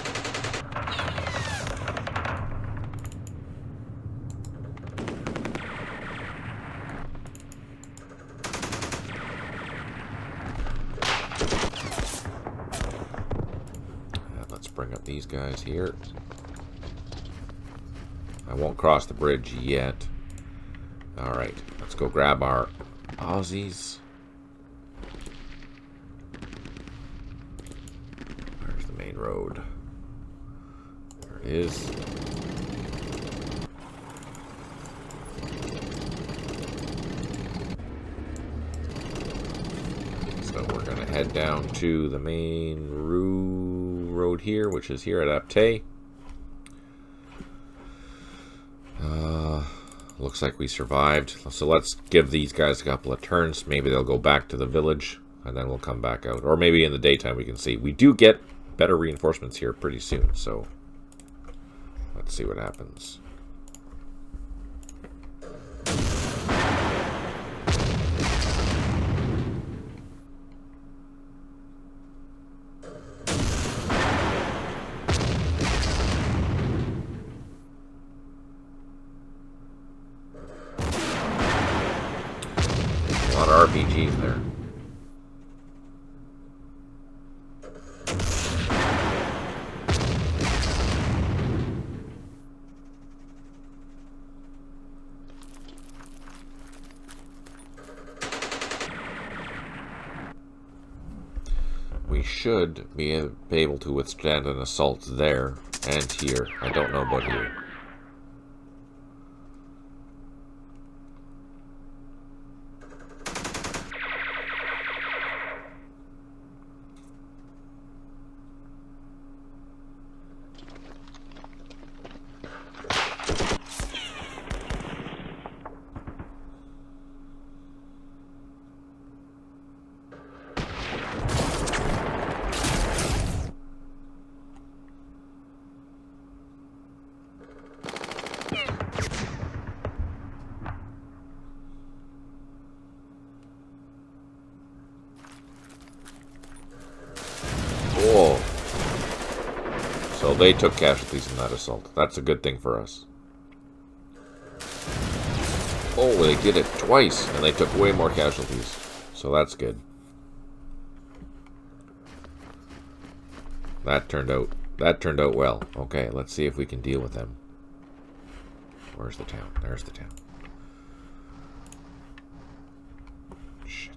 Let's bring up these guys here. I won't cross the bridge yet. Alright, let's go grab our Aussies. Where's the main road? There it is. So we're going to head down to the main road here, which is here at Apte. Looks like we survived. So let's give these guys a couple of turns. Maybe they'll go back to the village, and then we'll come back out. Or maybe in the daytime we can see. We do get better reinforcements here pretty soon, so let's see what happens. A lot of RPGs there. We should be able to withstand an assault there and here. I don't know about here. Whoa. So they took casualties in that assault. That's a good thing for us. Oh, they did it twice, and they took way more casualties. So that's good. That turned out well. Okay, let's see if we can deal with them. Where's the town? There's the town. Shit.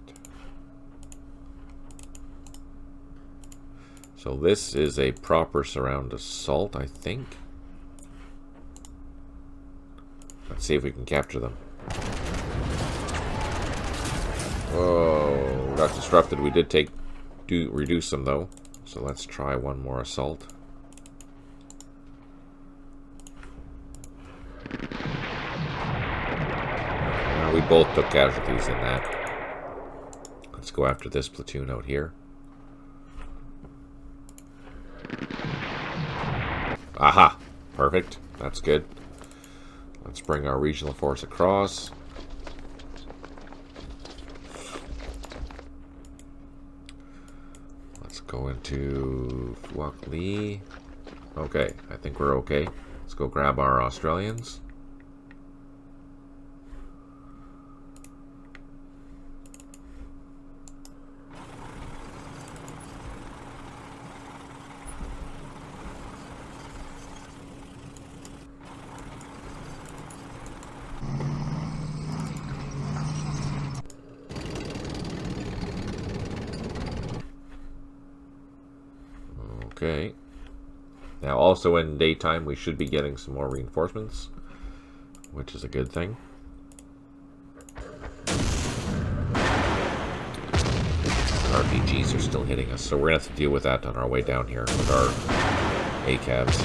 So this is a proper surround assault, I think. Let's see if we can capture them. Whoa, got disrupted. We did reduce them though. So let's try one more assault. We both took casualties in that. Let's go after this platoon out here. Aha! Perfect. That's good. Let's bring our regional force across. Let's go into Fuak Li. Okay, I think we're okay. Let's go grab our Australians. Okay. Now, also in daytime, we should be getting some more reinforcements, which is a good thing. RPGs are still hitting us, so we're going to have to deal with that on our way down here with our ACABs.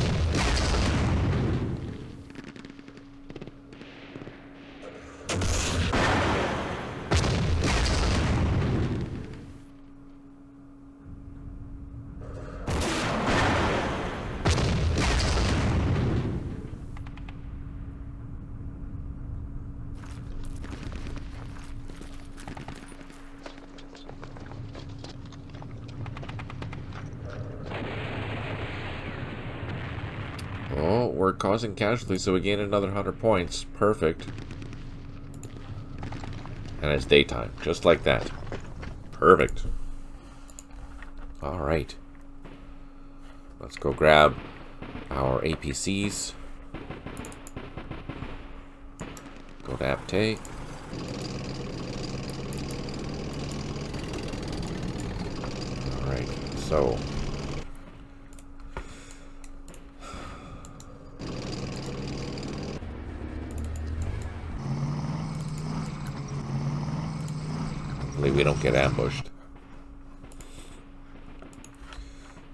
Oh, we're causing casualties, so we gain another 100 points. Perfect. And it's daytime, just like that. Perfect. Alright. Let's go grab our APCs. Go to Apte. Alright, so... hopefully we don't get ambushed.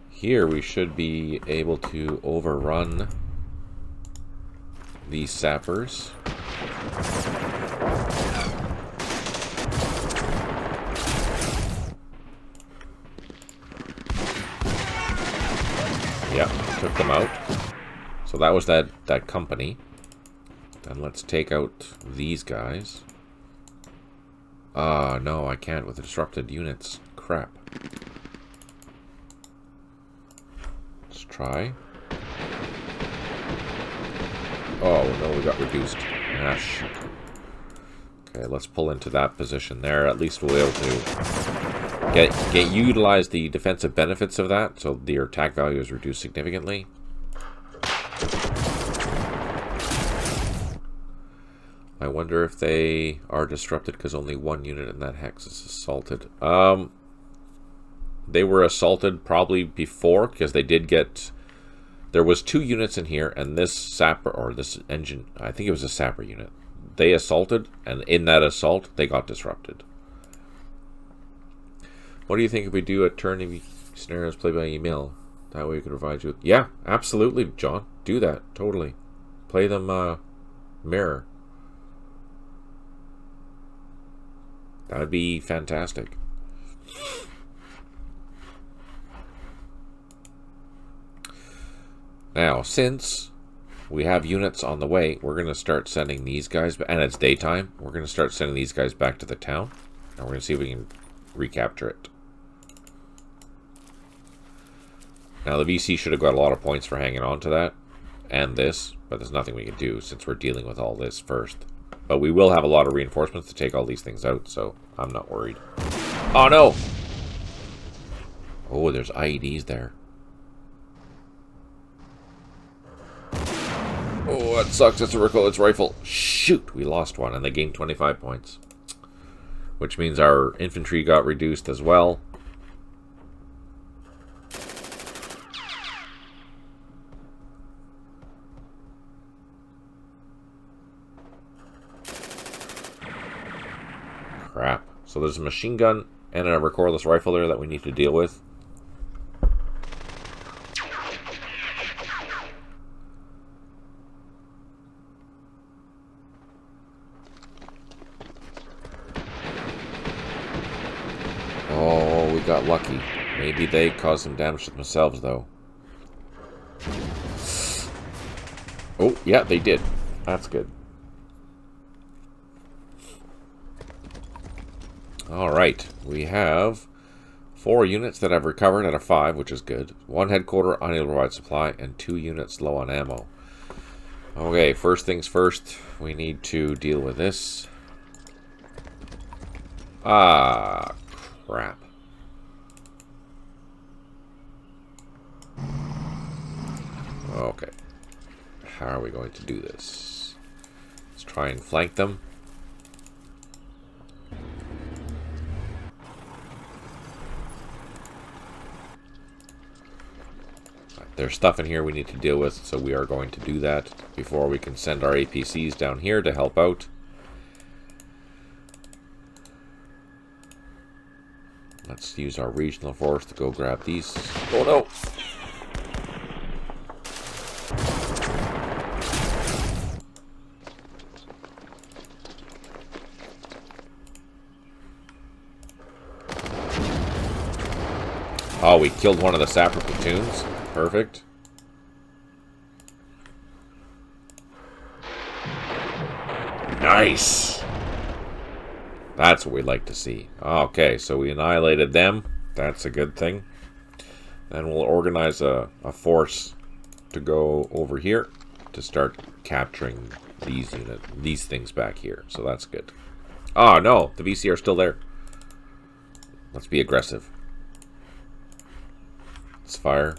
Here we should be able to overrun these sappers. Yep, took them out. So that was that company. Then let's take out these guys. No, I can't with the disrupted units. Crap. Let's try. Oh, no, we got reduced. Ah, shit. Okay, let's pull into that position there. At least we'll be able to utilize the defensive benefits of that, so their attack value is reduced significantly. I wonder if they are disrupted because only one unit in that hex is assaulted. They were assaulted probably before, because they did get... There was 2 units in here, and this sapper, or this engine, I think it was a sapper unit. They assaulted, and in that assault, they got disrupted. What do you think if we do a turn if scenarios play by email? That way we can provide you with... Yeah, absolutely, John. Do that, totally. Play them mirror. That would be fantastic. Now, since we have units on the way, we're going to start sending these guys, and it's daytime, we're going to start sending these guys back to the town, and we're going to see if we can recapture it. Now, the VC should have got a lot of points for hanging on to that, and this, but there's nothing we can do since we're dealing with all this first. But we will have a lot of reinforcements to take all these things out, so I'm not worried. Oh, no! Oh, there's IEDs there. Oh, that sucks. It's a Ricolet's rifle. Shoot! We lost one, and they gained 25 points. Which means our infantry got reduced as well. Crap. So there's a machine gun and a recordless rifle there that we need to deal with. Oh, we got lucky. Maybe they caused some damage to themselves, though. Oh, yeah, they did. That's good. Alright, we have 4 units that have recovered out of 5, which is good. 1 headquarter unable to provide supply, and 2 units low on ammo. Okay, first things first, we need to deal with this. Ah, crap. Okay, how are we going to do this? Let's try and flank them. There's stuff in here we need to deal with, so we are going to do that before we can send our APCs down here to help out. Let's use our regional force to go grab these. Oh no! Oh, we killed one of the sapper platoons. Perfect. Nice! That's what we'd like to see. Okay, so we annihilated them. That's a good thing. Then we'll organize a force to to go over here to start capturing these things back here. So that's good. Oh no, the VC are still there. Let's be aggressive. Let's fire.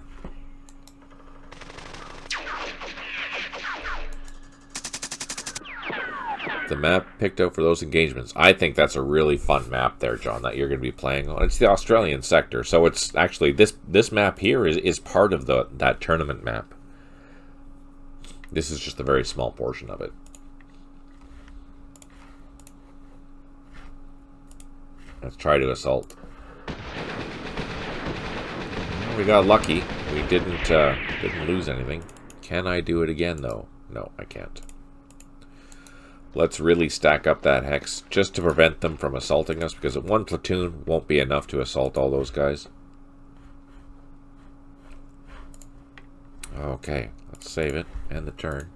The map picked out for those engagements. I think that's a really fun map there, John, that you're going to be playing on. It's the Australian sector, so it's actually this map here is part of that tournament map. This is just a very small portion of it. Let's try to assault. We got lucky. We didn't lose anything. Can I do it again though? No, I can't. Let's really stack up that hex just to prevent them from assaulting us, because one platoon won't be enough to assault all those guys. Okay, let's save it and the turn.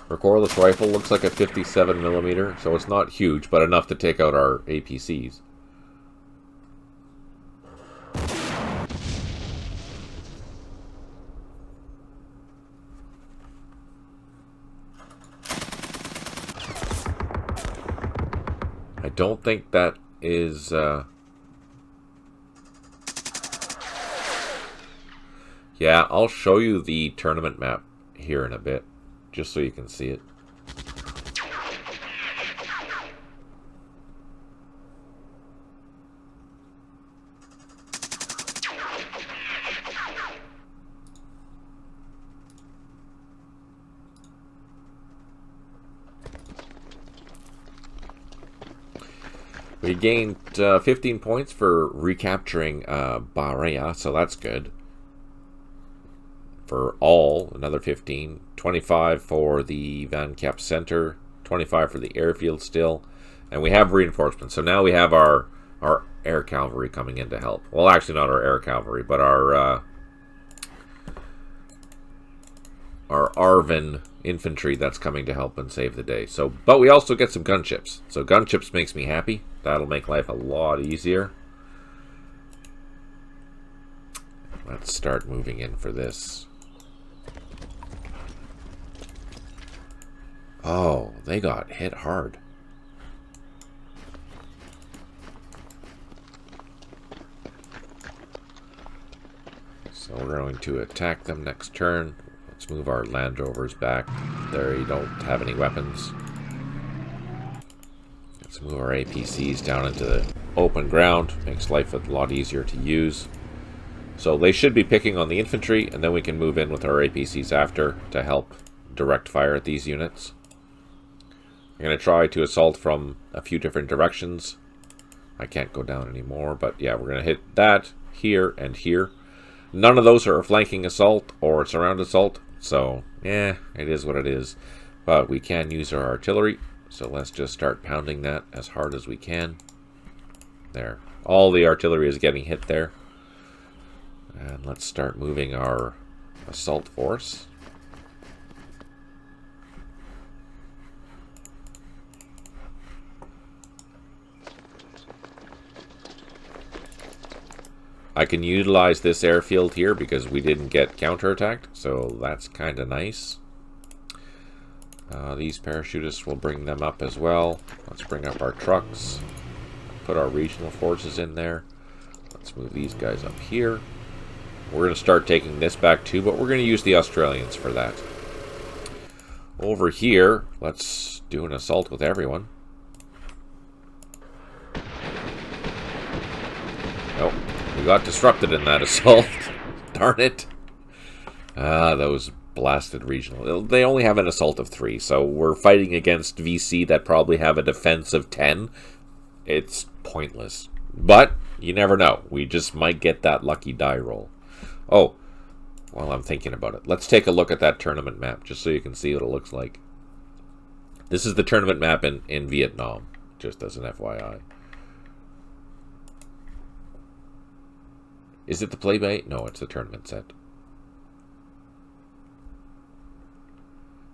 Recoilless rifle looks like a 57mm, so it's not huge, but enough to take out our APCs. I don't think that is... Yeah, I'll show you the tournament map here in a bit, just so you can see it. We gained 15 points for recapturing Ba Ria, so that's good. For all, another 15. 25 for the Van Cap Center. 25 for the airfield still. And we have reinforcements. So now we have our air cavalry coming in to help. Well, actually not our air cavalry, but our Arvin infantry that's coming to help and save the day. So, but we also get some gunships. So gunships makes me happy. That'll make life a lot easier. Let's start moving in for this. Oh, they got hit hard. So we're going to attack them next turn. Let's move our Land Rovers back. There, you don't have any weapons. Let's move our APCs down into the open ground. Makes life a lot easier to use. So they should be picking on the infantry, and then we can move in with our APCs after to help direct fire at these units. I'm going to try to assault from a few different directions. I can't go down anymore, but yeah, we're going to hit that, here, and here. None of those are a flanking assault or a surround assault, so yeah, it is what it is. But we can use our artillery, so let's just start pounding that as hard as we can. There. All the artillery is getting hit there. And let's start moving our assault force. I can utilize this airfield here because we didn't get counterattacked, so that's kind of nice. These parachutists will bring them up as well. Let's bring up our trucks. Put our regional forces in there. Let's move these guys up here. We're going to start taking this back too, but we're going to use the Australians for that. Over here, let's do an assault with everyone. Nope. We got disrupted in that assault. Darn it. Those blasted regional. They only have an assault of 3, so we're fighting against VC that probably have a defense of 10. It's pointless. But you never know. We just might get that lucky die roll. Oh, while I'm thinking about it, let's take a look at that tournament map, just so you can see what it looks like. This is the tournament map in Vietnam, just as an FYI. Is it the play bait? No, it's the tournament set.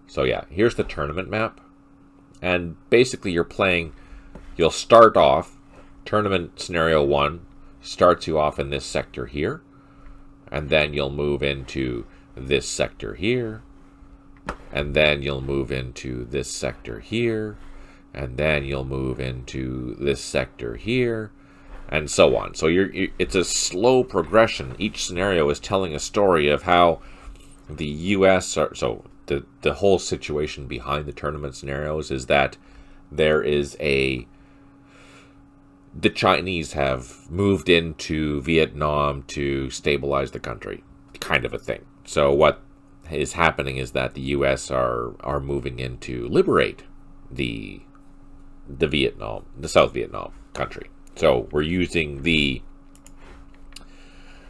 So yeah, here's the tournament map. And basically you're playing you'll start off, tournament scenario 1 starts you off in this sector here, and then you'll move into this sector here, and then you'll move into this sector here, and then you'll move into this sector here, and so on. So it's a slow progression. Each scenario is telling a story of how the U.S. So the whole situation behind the tournament scenarios is that there is the Chinese have moved into Vietnam to stabilize the country, kind of a thing. So what is happening is that the U.S. are moving in to liberate the South Vietnam country. So we're using the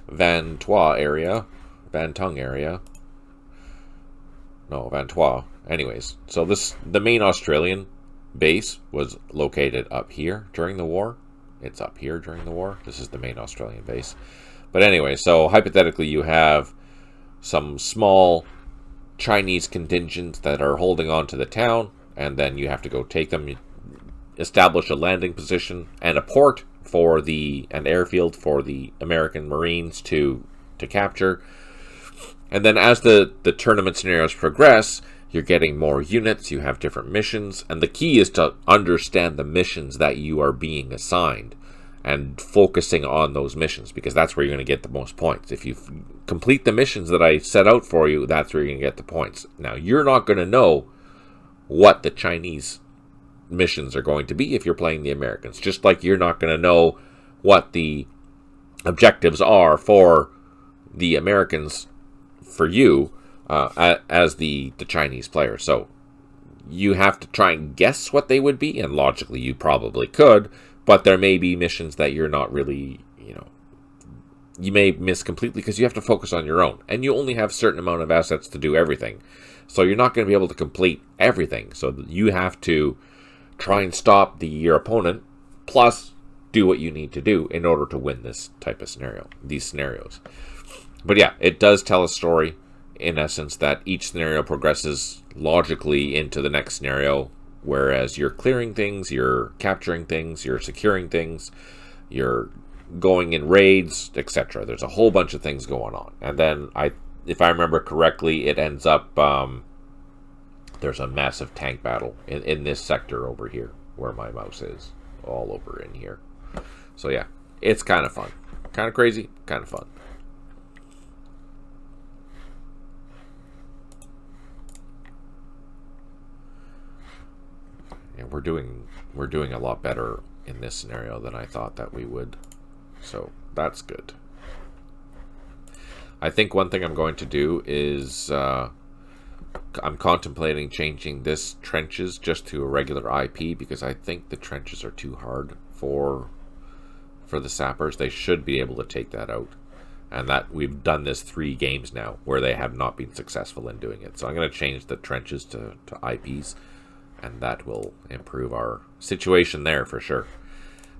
Van Tung area. No, Van Tua. Anyways, so the main Australian base was located up here during the war. It's up here during the war. This is the main Australian base. But anyway, so hypothetically you have some small Chinese contingents that are holding on to the town, and then you have to go take them, establish a landing position and a port for an airfield for the American Marines to capture. And then as the tournament scenarios progress, you're getting more units, you have different missions, and the key is to understand the missions that you are being assigned and focusing on those missions, because that's where you're going to get the most points. If you complete the missions that I set out for you, that's where you're going to get the points. Now, you're not going to know what the Chinese missions are going to be if you're playing the Americans, just like you're not going to know what the objectives are for the Americans for you as the Chinese player. So you have to try and guess what they would be, and logically you probably could, but there may be missions that you're not really, you may miss completely because you have to focus on your own, and you only have a certain amount of assets to do everything. So you're not going to be able to complete everything. So you have to try and stop your opponent, plus do what you need to do in order to win this type of scenario, these scenarios. But yeah, it does tell a story, in essence, that each scenario progresses logically into the next scenario, whereas you're clearing things, you're capturing things, you're securing things, you're going in raids, etc. There's a whole bunch of things going on. And then, if I remember correctly, it ends up, there's a massive tank battle in this sector over here, where my mouse is, all over in here. So yeah, it's kind of fun. Kind of crazy, kind of fun. And we're doing a lot better in this scenario than I thought that we would. So that's good. I think one thing I'm going to do is I'm contemplating changing this trenches just to a regular IP, because I think the trenches are too hard for the sappers. They should be able to take that out. And that we've done this 3 games now where they have not been successful in doing it. So I'm going to change the trenches to IPs. And that will improve our situation there for sure.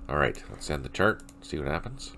Alright, let's end the turn, see what happens.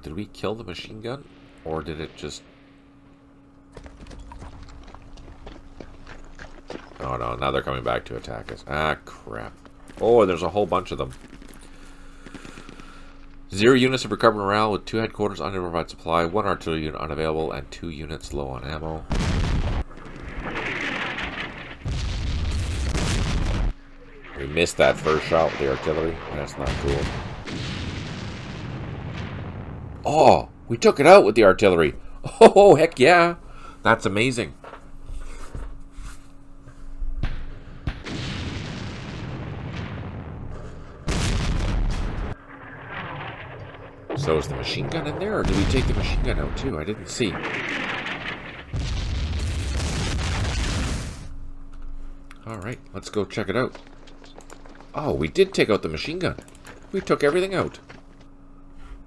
Did we kill the machine gun? Or did it just... Oh no, now they're coming back to attack us. Ah, crap. Oh, and there's a whole bunch of them. 0 units of recovered morale with 2 headquarters unable to provide supply, 1 artillery unit unavailable, and 2 units low on ammo. We missed that first shot with the artillery. That's not cool. Oh, we took it out with the artillery. Oh, heck yeah. That's amazing. So is the machine gun in there, or did we take the machine gun out too? I didn't see. Alright, let's go check it out. Oh, we did take out the machine gun. We took everything out.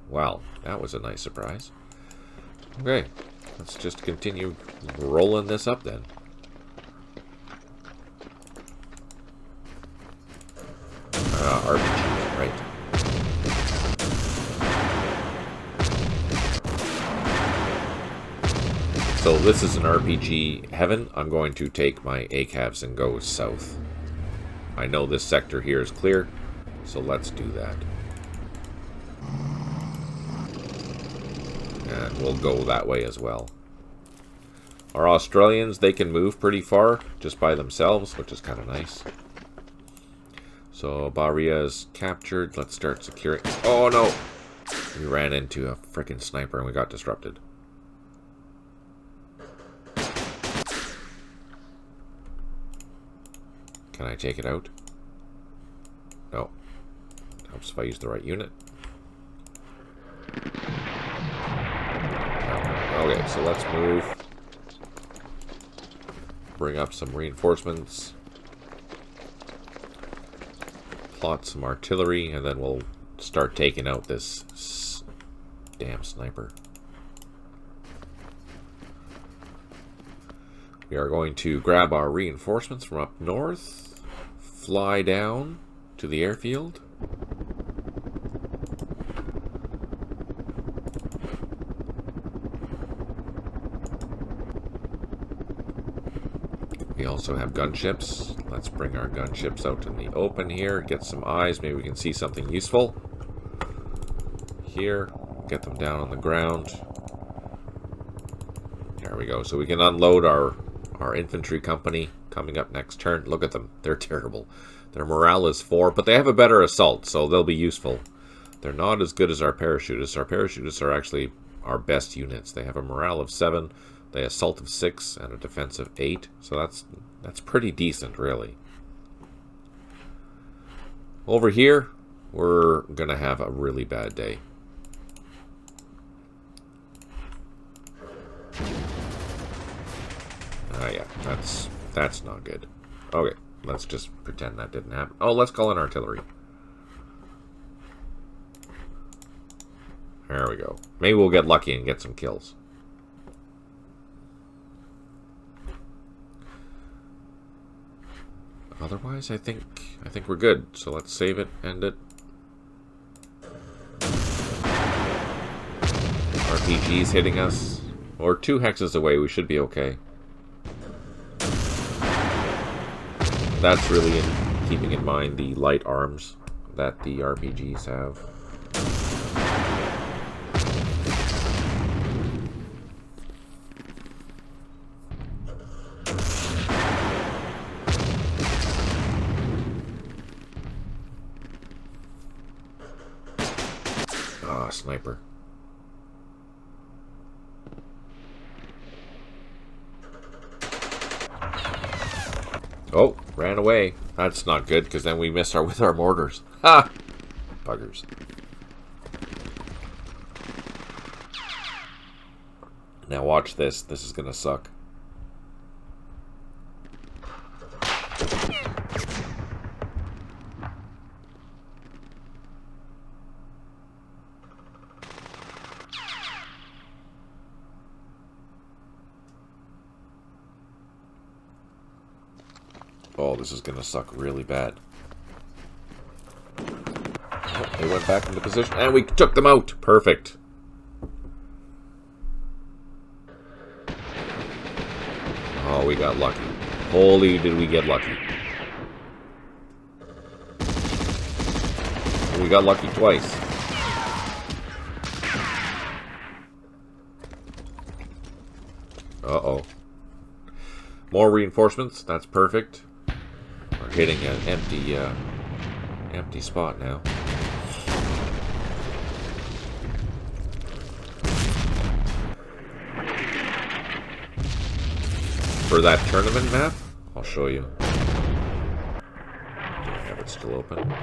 Wow, that was a nice surprise. Okay, let's just continue rolling this up then. RPG, right. So this is an RPG heaven. I'm going to take my ACAVs and go south. I know this sector here is clear, so let's do that. And we'll go that way as well. Our Australians, they can move pretty far just by themselves, which is kind of nice. So Ba Ria is captured. Let's start securing. Oh no! We ran into a freaking sniper and we got disrupted. Can I take it out? No. Helps if I use the right unit. No. Okay, so let's move. Bring up some reinforcements. Plot some artillery, and then we'll start taking out this damn sniper. We are going to grab our reinforcements from up north, fly down to the airfield. We also have gunships. Let's bring our gunships out in the open here, get some eyes, maybe we can see something useful. Here, get them down on the ground. There we go. So we can unload our infantry company coming up next turn. Look at them. They're terrible. Their morale is 4, but they have a better assault, so they'll be useful. They're not as good as our parachutists. Our parachutists are actually our best units. They have a morale of 7, they assault of 6, and a defense of 8. So that's pretty decent, really. Over here, we're going to have a really bad day. Yeah, that's not good. Okay, let's just pretend that didn't happen. Oh, let's call in artillery. There we go. Maybe we'll get lucky and get some kills. Otherwise, I think we're good. So let's save it, end it. RPG's hitting us. We're 2 hexes away. We should be okay. That's really keeping in mind the light arms that the RPGs have. Ah, sniper. Oh, ran away. That's not good, because then we miss with our mortars. Ha! Buggers. Now watch this. This is going to suck. Oh, this is going to suck really bad. Oh, they went back into position, and we took them out. Perfect. Oh, we got lucky. Holy, did we get lucky. We got lucky twice. Uh-oh. More reinforcements. That's perfect. We're hitting an empty spot now. For that tournament map, I'll show you. Do I have it still open?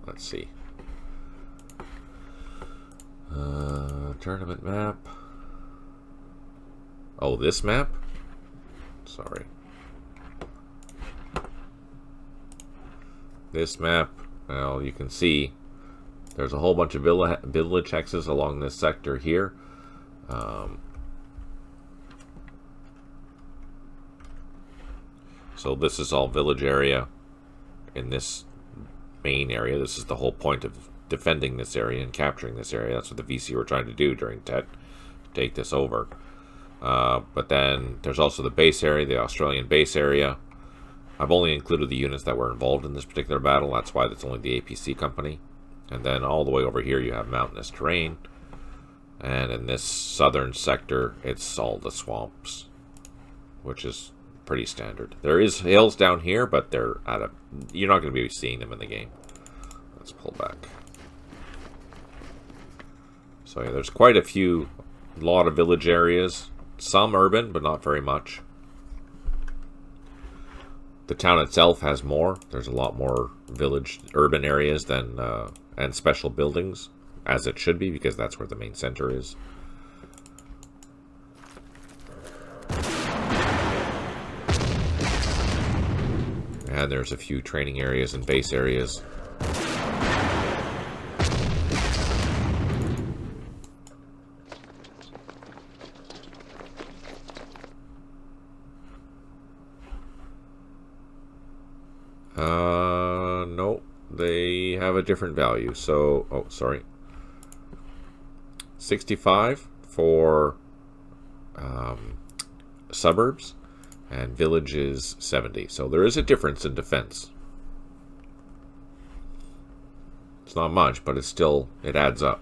Let's see. Tournament map. Oh, this map? Sorry. This map, well, you can see there's a whole bunch of village hexes along this sector here. So this is all village area in this main area. This is the whole point of defending this area and capturing this area. That's what the VC were trying to do during TET, take this over. But then there's also the base area, the Australian base area. I've only included the units that were involved in this particular battle. That's why it's only the APC company. And then all the way over here you have mountainous terrain. And in this southern sector, it's all the swamps, which is pretty standard. There is hills down here, but they're you're not going to be seeing them in the game. Let's pull back. So yeah, there's quite a lot of village areas. Some urban, but not very much. The town itself has more. There's a lot more urban areas than and special buildings, as it should be, because that's where the main center is. And there's a few training areas and base areas. No, they have a different value. So, oh, sorry. 65 for suburbs, and village is 70. So there is a difference in defense. It's not much, but it adds up.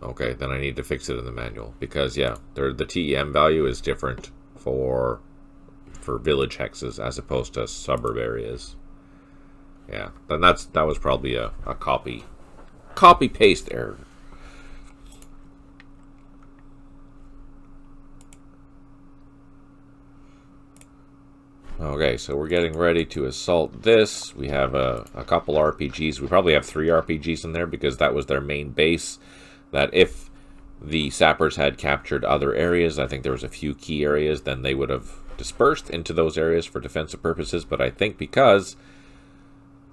Okay, then I need to fix it in the manual, because yeah, the TEM value is different for village hexes as opposed to suburb areas. Yeah, then that was probably a copy paste error. Okay, so we're getting ready to assault this. We have a couple RPGs. We probably have 3 RPGs in there because that was their main base. That if the sappers had captured other areas, I think there was a few key areas, then they would have dispersed into those areas for defensive purposes. But I think because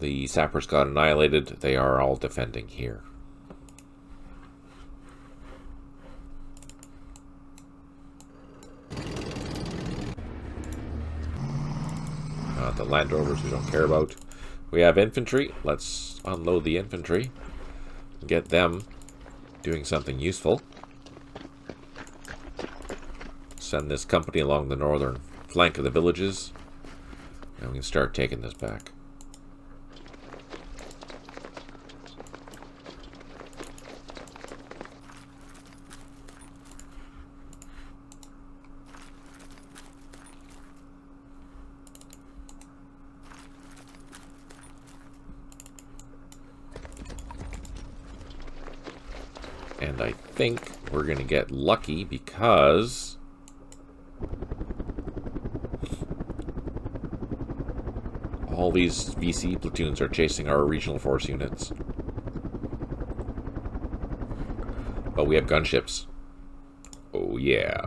the sappers got annihilated, they are all defending here. The Land Rovers we don't care about. We have infantry. Let's unload the infantry. Get them doing something useful. Send this company along the northern flank of the villages, and we can start taking this back. And I think we're going to get lucky because all these VC platoons are chasing our regional force units. But we have gunships. Oh yeah.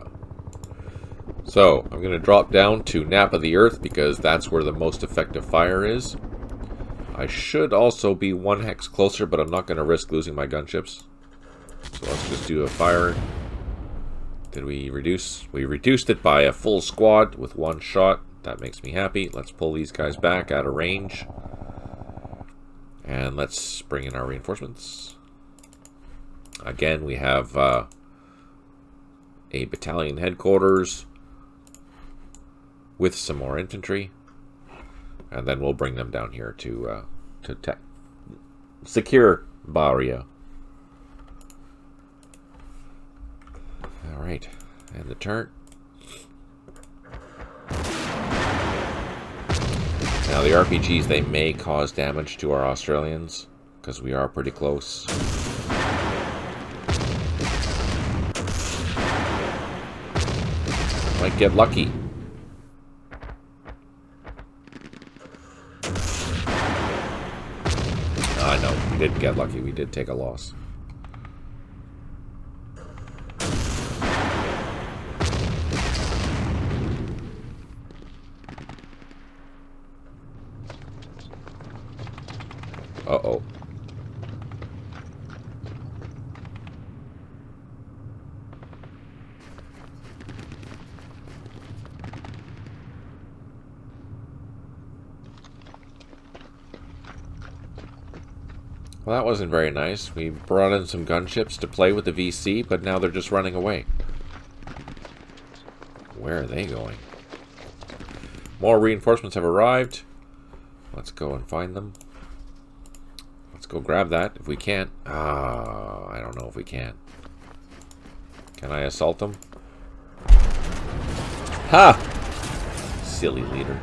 So, I'm going to drop down to Nap of the Earth because that's where the most effective fire is. I should also be 1 hex closer, but I'm not going to risk losing my gunships. So let's just do a fire. Did we reduce? We reduced it by a full squad with 1 shot. That makes me happy. Let's pull these guys back out of range. And let's bring in our reinforcements. Again, we have a battalion headquarters with some more infantry. And then we'll bring them down here to secure Ba Ria. Alright, and the turn. Now the RPGs, they may cause damage to our Australians, because we are pretty close. Might get lucky. No, we didn't get lucky. We did take a loss. Uh-oh. Well, that wasn't very nice. We brought in some gunships to play with the VC, but now they're just running away. Where are they going? More reinforcements have arrived. Let's go and find them. Let's go grab that if we can't. I don't know if we can. Can I assault them? Ha! Silly leader.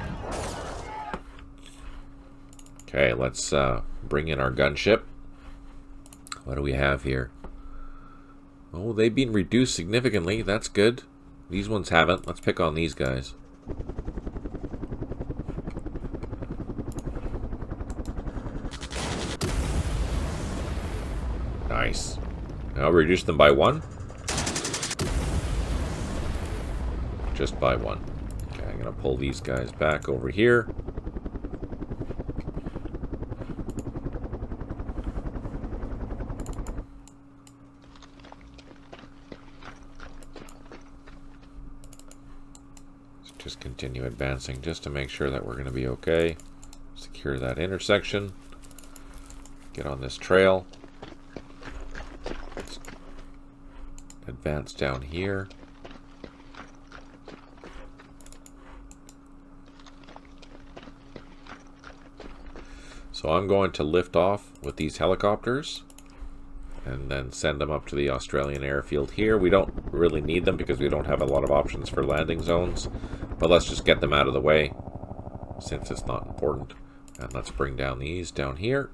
Okay, let's bring in our gunship. What do we have here? Oh, they've been reduced significantly. That's good. These ones haven't. Let's pick on these guys. Nice. Now reduce them by 1. Just by 1. Okay, I'm going to pull these guys back over here. Just continue advancing just to make sure that we're going to be okay. Secure that intersection. Get on this trail. Let's advance down here. So I'm going to lift off with these helicopters and then send them up to the Australian airfield here. We don't really need them because we don't have a lot of options for landing zones. But let's just get them out of the way since it's not important. And let's bring down these down here.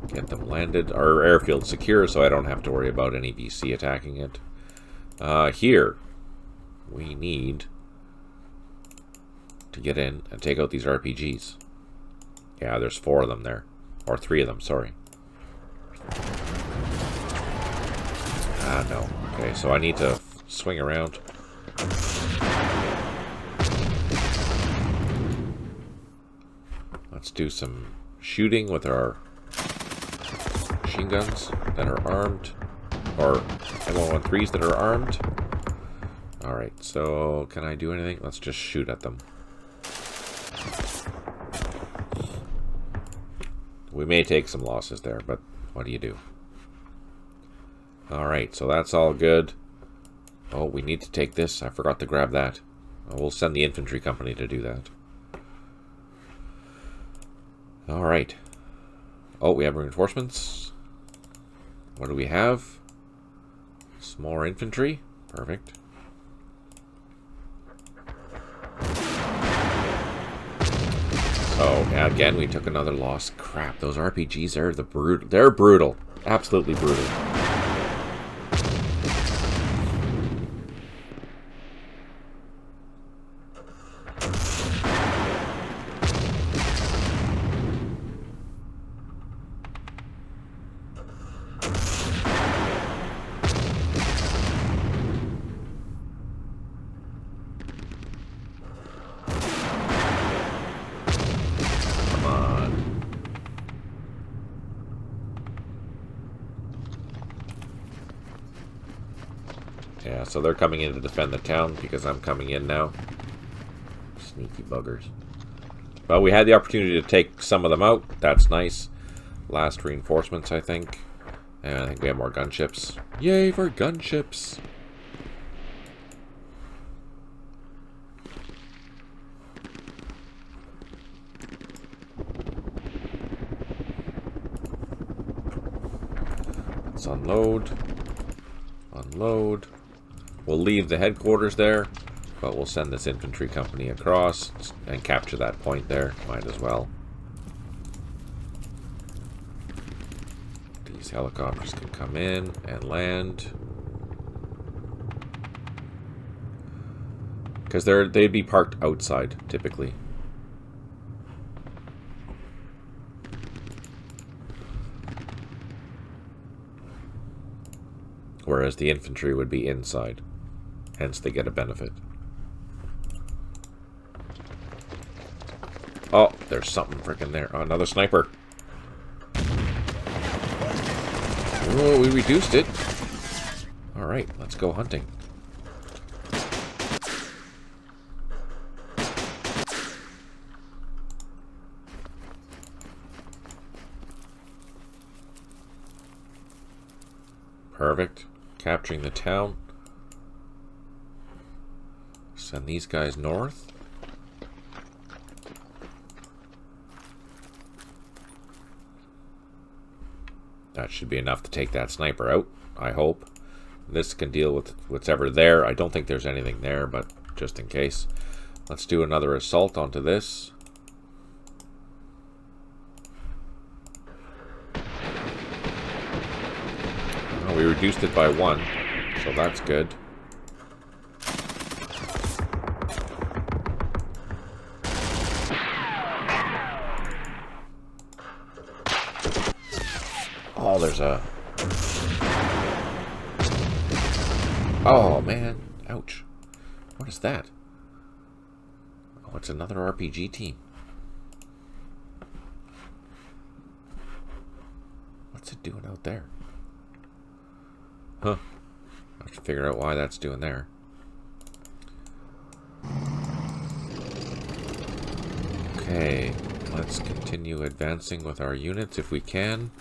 Get them landed. Our airfield's secure, so I don't have to worry about any VC attacking it. Here, we need to get in and take out these RPGs. Yeah, there's 4 of them there. Or 3 of them, sorry. No. Okay, so I need to swing around. Let's do some shooting with our machine guns that are armed. Or M113s that are armed. Alright, so can I do anything? Let's just shoot at them. We may take some losses there, but what do you do? Alright, so that's all good. Oh, we need to take this. I forgot to grab that. We'll send the infantry company to do that. Alright. Oh, we have reinforcements. What do we have? Some more infantry. Perfect. So, again, we took another loss. Crap, those RPGs are they're brutal. Absolutely brutal. Yeah, so they're coming in to defend the town because I'm coming in now. Sneaky buggers. Well, we had the opportunity to take some of them out. That's nice. Last reinforcements, I think. And I think we have more gunships. Yay for gunships! Let's unload. Unload. We'll leave the headquarters there. But we'll send this infantry company across and capture that point there. Might as well. These helicopters can come in and land. Because they'd be parked outside, typically. Whereas the infantry would be inside. Hence they get a benefit. Oh, there's something freaking there. Oh, another sniper. Oh, we reduced it. Alright, let's go hunting. Perfect. Capturing the town. Send these guys north. That should be enough to take that sniper out, I hope. This can deal with whatever there. I don't think there's anything there, but just in case. Let's do another assault onto this. Oh, we reduced it by 1, so that's good. Oh, there's a... Oh, man. Ouch. What is that? Oh, it's another RPG team. What's it doing out there? Huh. I have to figure out why that's doing there. Okay. Let's continue advancing with our units if we can.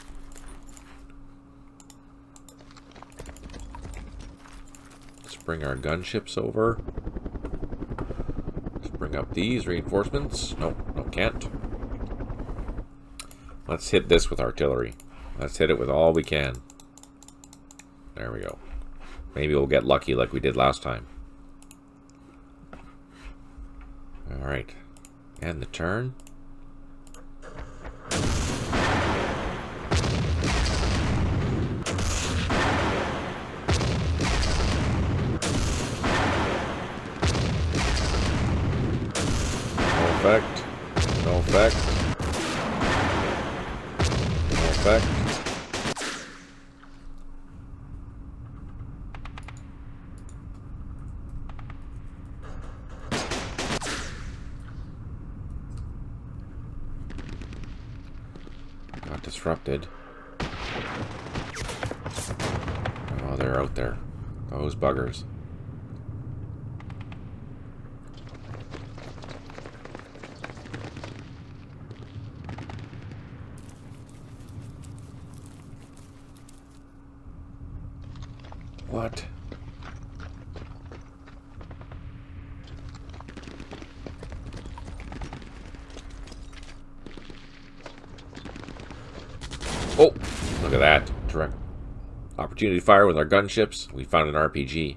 Bring our gunships over. Let's bring up these reinforcements. Nope, no, can't. Let's hit this with artillery. Let's hit it with all we can. There we go. Maybe we'll get lucky like we did last time. Alright. And the turn. No effect. No effect. Got disrupted. Oh, they're out there. Those buggers. What? Oh, look at that. Direct opportunity to fire with our gunships. We found an RPG.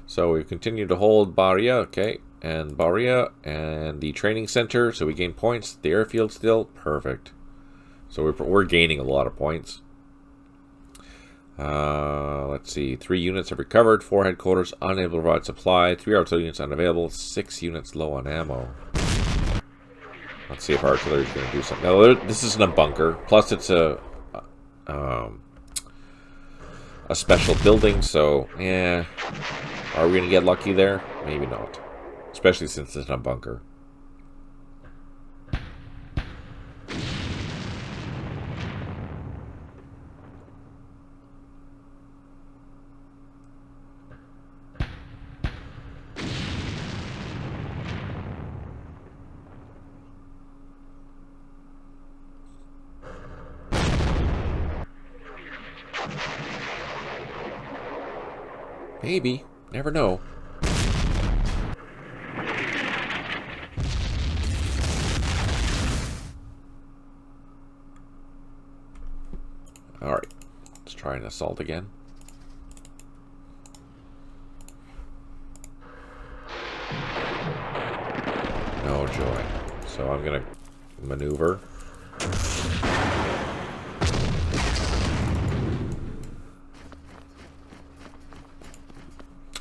So we've continued to hold Ba Ria, okay, and Ba Ria, and the training center, so we gain points. The airfield still, perfect. So we're gaining a lot of points. Let's see, 3 units have recovered, 4 headquarters unable to provide supply, 3 artillery units unavailable, 6 units low on ammo. Let's see if our artillery is going to do something. Now, this isn't a bunker, plus it's a special building, so, yeah. Are we going to get lucky there? Maybe not. Especially since it's in a bunker. Maybe. Never know. Alright, let's try an assault again. No joy. So I'm gonna maneuver.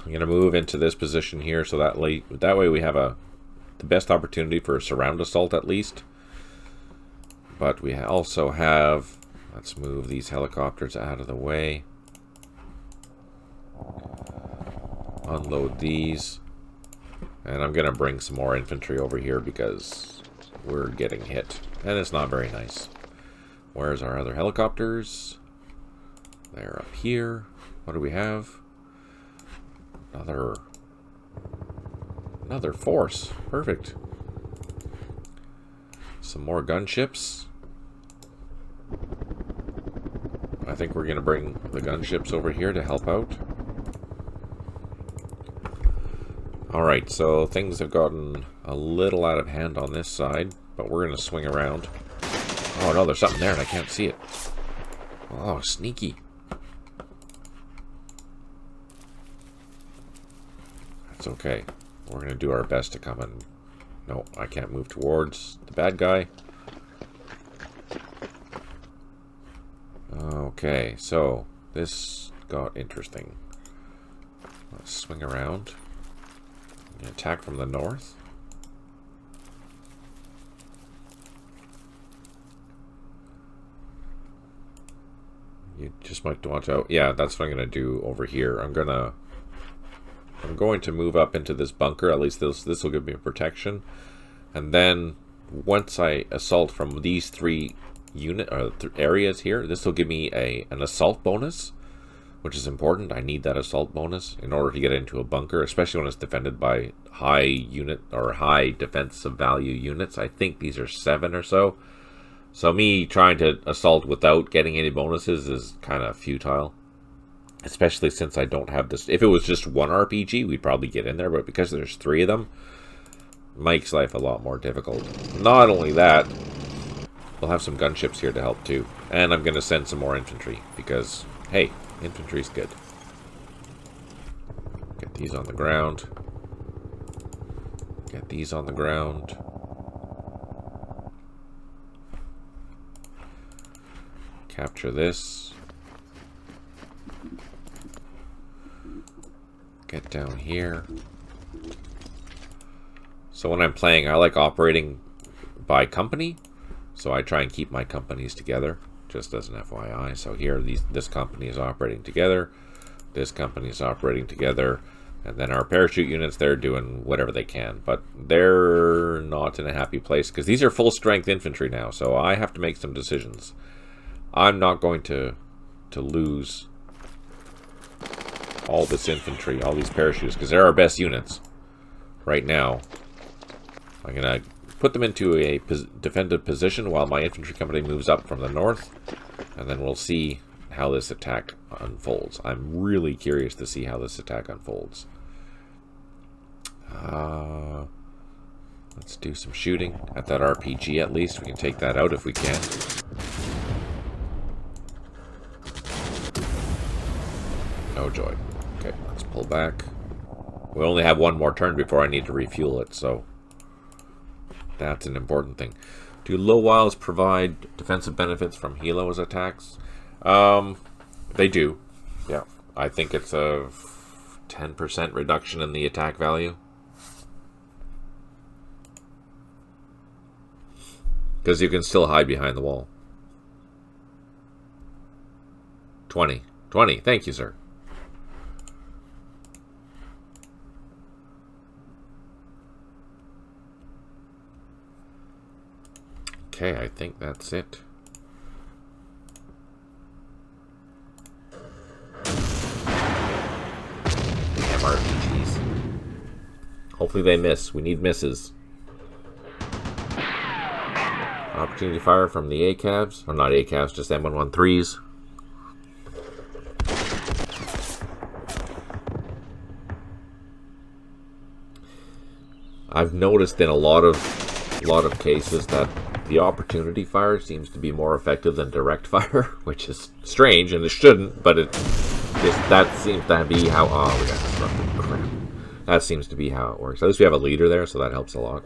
I'm gonna move into this position here, so that way we have the best opportunity for a surround assault at least. But we also have, let's move these helicopters out of the way. Unload these. And I'm gonna bring some more infantry over here because we're getting hit. And it's not very nice. Where's our other helicopters? They're up here. What do we have? Another force. Perfect. Some more gunships. I think we're going to bring the gunships over here to help out. Alright, so things have gotten a little out of hand on this side, but we're going to swing around. Oh no, there's something there and I can't see it. Oh, sneaky. That's okay. We're going to do our best to come and... No, I can't move towards the bad guy. Okay, so this got interesting. Let's swing around. Attack from the north. You just might watch out. Yeah, that's what I'm going to do over here. I'm going to move up into this bunker. At least this will give me protection. And then once I assault from these three areas here, this will give me an assault bonus, which is important. I need that assault bonus in order to get into a bunker, especially when it's defended by high unit or high defensive value units. I think these are 7 or so. So me trying to assault without getting any bonuses is kind of futile. Especially since I don't have this. If it was just one RPG, we'd probably get in there. But because there's 3 of them, makes life a lot more difficult. Not only that, we'll have some gunships here to help too. And I'm going to send some more infantry. Because, hey, infantry's good. Get these on the ground. Get these on the ground. Capture this. Get down here. So when I'm playing, I like operating by company. So I try and keep my companies together, just as an FYI. So here, this company is operating together. This company is operating together. And then our parachute units, they're doing whatever they can. But they're not in a happy place, because these are full-strength infantry now. So I have to make some decisions. I'm not going to lose all this infantry, all these parachutes, because they're our best units right now. I'm going to put them into a defensive position while my infantry company moves up from the north, and then we'll see how this attack unfolds. I'm really curious to see how this attack unfolds. Let's do some shooting at that RPG at least. We can take that out if we can. No joy. Okay, let's pull back. We only have one more turn before I need to refuel it, so that's an important thing. Do low wiles provide defensive benefits from helos attacks? They do. Yeah. I think it's a 10% reduction in the attack value. Because you can still hide behind the wall. 20. 20. Thank you, sir. Okay, I think that's it. Damn RPGs. Hopefully they miss. We need misses. Opportunity fire from the ACAVs. Or not ACAVs, just M113s. I've noticed in a lot of lot of cases that the opportunity fire seems to be more effective than direct fire, which is strange, and it shouldn't, but that seems to be how... Oh, we got disrupted. Crap. That seems to be how it works. At least we have a leader there, so that helps a lot.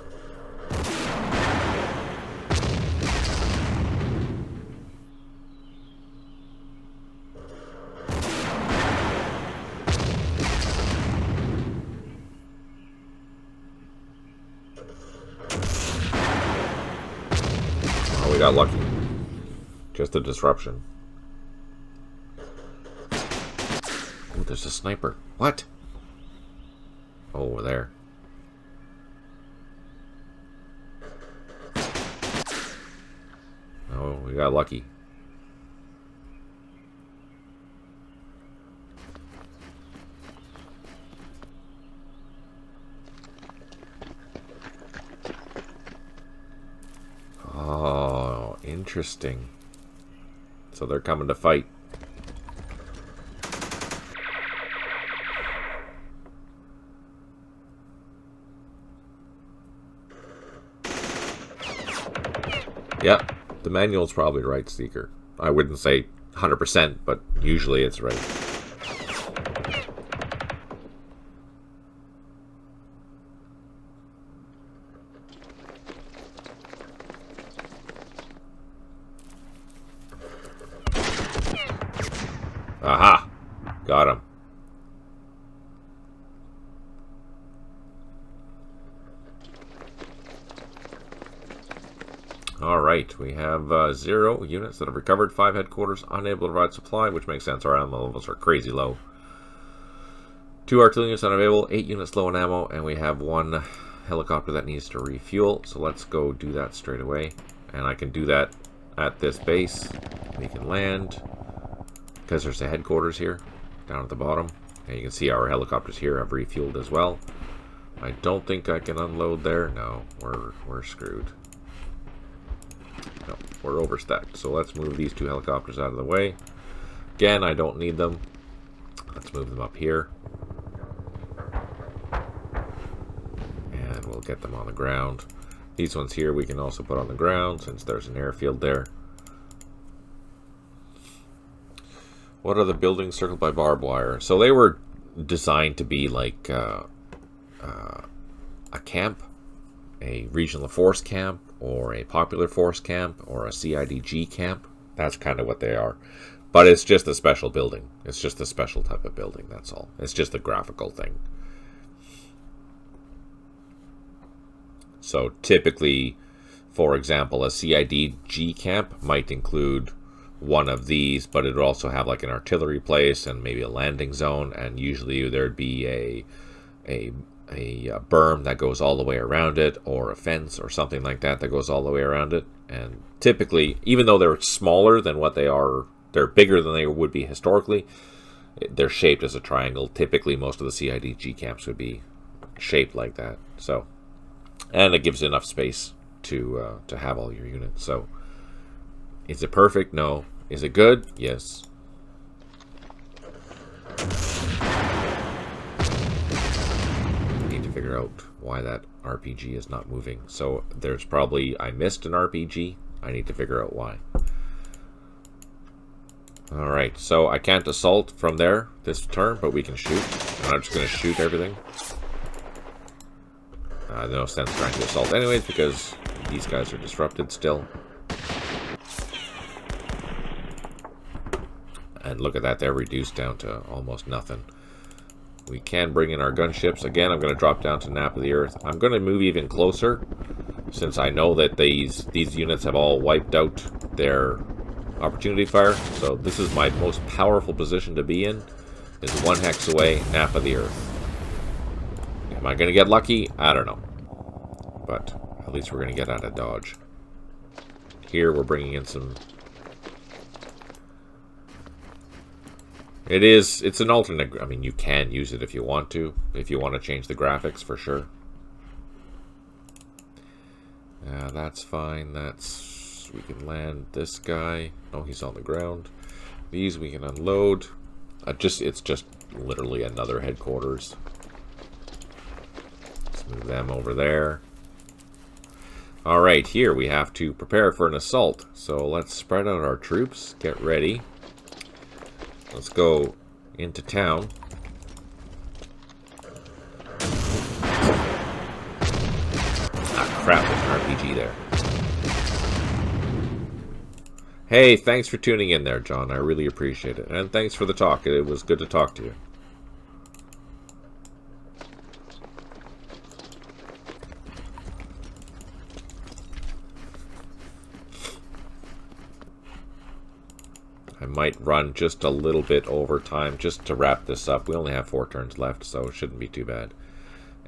Oh, we got lucky. Just a disruption. Oh, there's a sniper. What? Oh, over there. Oh, we got lucky. Oh, interesting. So they're coming to fight. Yep, the manual's probably right, Seeker. I wouldn't say 100%, but usually it's right. Aha! Got him. Alright, we have 0 units that have recovered, 5 headquarters, unable to provide supply, which makes sense, our ammo levels are crazy low. 2 artillery units unavailable, 8 units low on ammo, and we have 1 helicopter that needs to refuel, so let's go do that straight away. And I can do that at this base. We can land, because there's a headquarters here, down at the bottom. And you can see our helicopters here have refueled as well. I don't think I can unload there. No, we're screwed. No, we're overstacked. So let's move these 2 helicopters out of the way. Again, I don't need them. Let's move them up here. And we'll get them on the ground. These ones here we can also put on the ground since there's an airfield there. What are the buildings circled by barbed wire? So they were designed to be like a camp, a regional force camp, or a popular force camp, or a CIDG camp. That's kind of what they are. But it's just a special building. It's just a special type of building, that's all. It's just a graphical thing. So typically, for example, a CIDG camp might include one of these, but it would also have like an artillery place and maybe a landing zone, and usually there'd be a berm that goes all the way around it, or a fence or something like that that goes all the way around it. And typically, even though they're smaller than what they are, they're bigger than they would be historically, they're shaped as a triangle. Typically, most of the CIDG camps would be shaped like that. So, and it gives enough space to have all your units. So, is it perfect? No. Is it good? Yes. I need to figure out why that RPG is not moving. So there's probably, I missed an RPG. I need to figure out why. Alright, so I can't assault from there this turn, but we can shoot. And I'm just going to shoot everything. No sense trying to assault anyways, because these guys are disrupted still. And look at that, they're reduced down to almost nothing. We can bring in our gunships. Again, I'm going to drop down to Nap of the Earth. I'm going to move even closer, since I know that these units have all wiped out their opportunity fire. So this is my most powerful position to be in, is 1 hex away, Nap of the Earth. Am I going to get lucky? I don't know. But at least we're going to get out of dodge. Here we're bringing in some... It's an alternate, I mean, you can use it if you want to change the graphics, for sure. That's fine, we can land this guy. No, he's on the ground. These we can unload. It's just literally another headquarters. Let's move them over there. Alright, here we have to prepare for an assault. So let's spread out our troops. Get ready. Let's go into town. Ah, crap, there's an RPG there. Hey, thanks for tuning in there, John. I really appreciate it. And thanks for the talk. It was good to talk to you. I might run just a little bit over time just to wrap this up. We only have 4 turns left, so it shouldn't be too bad.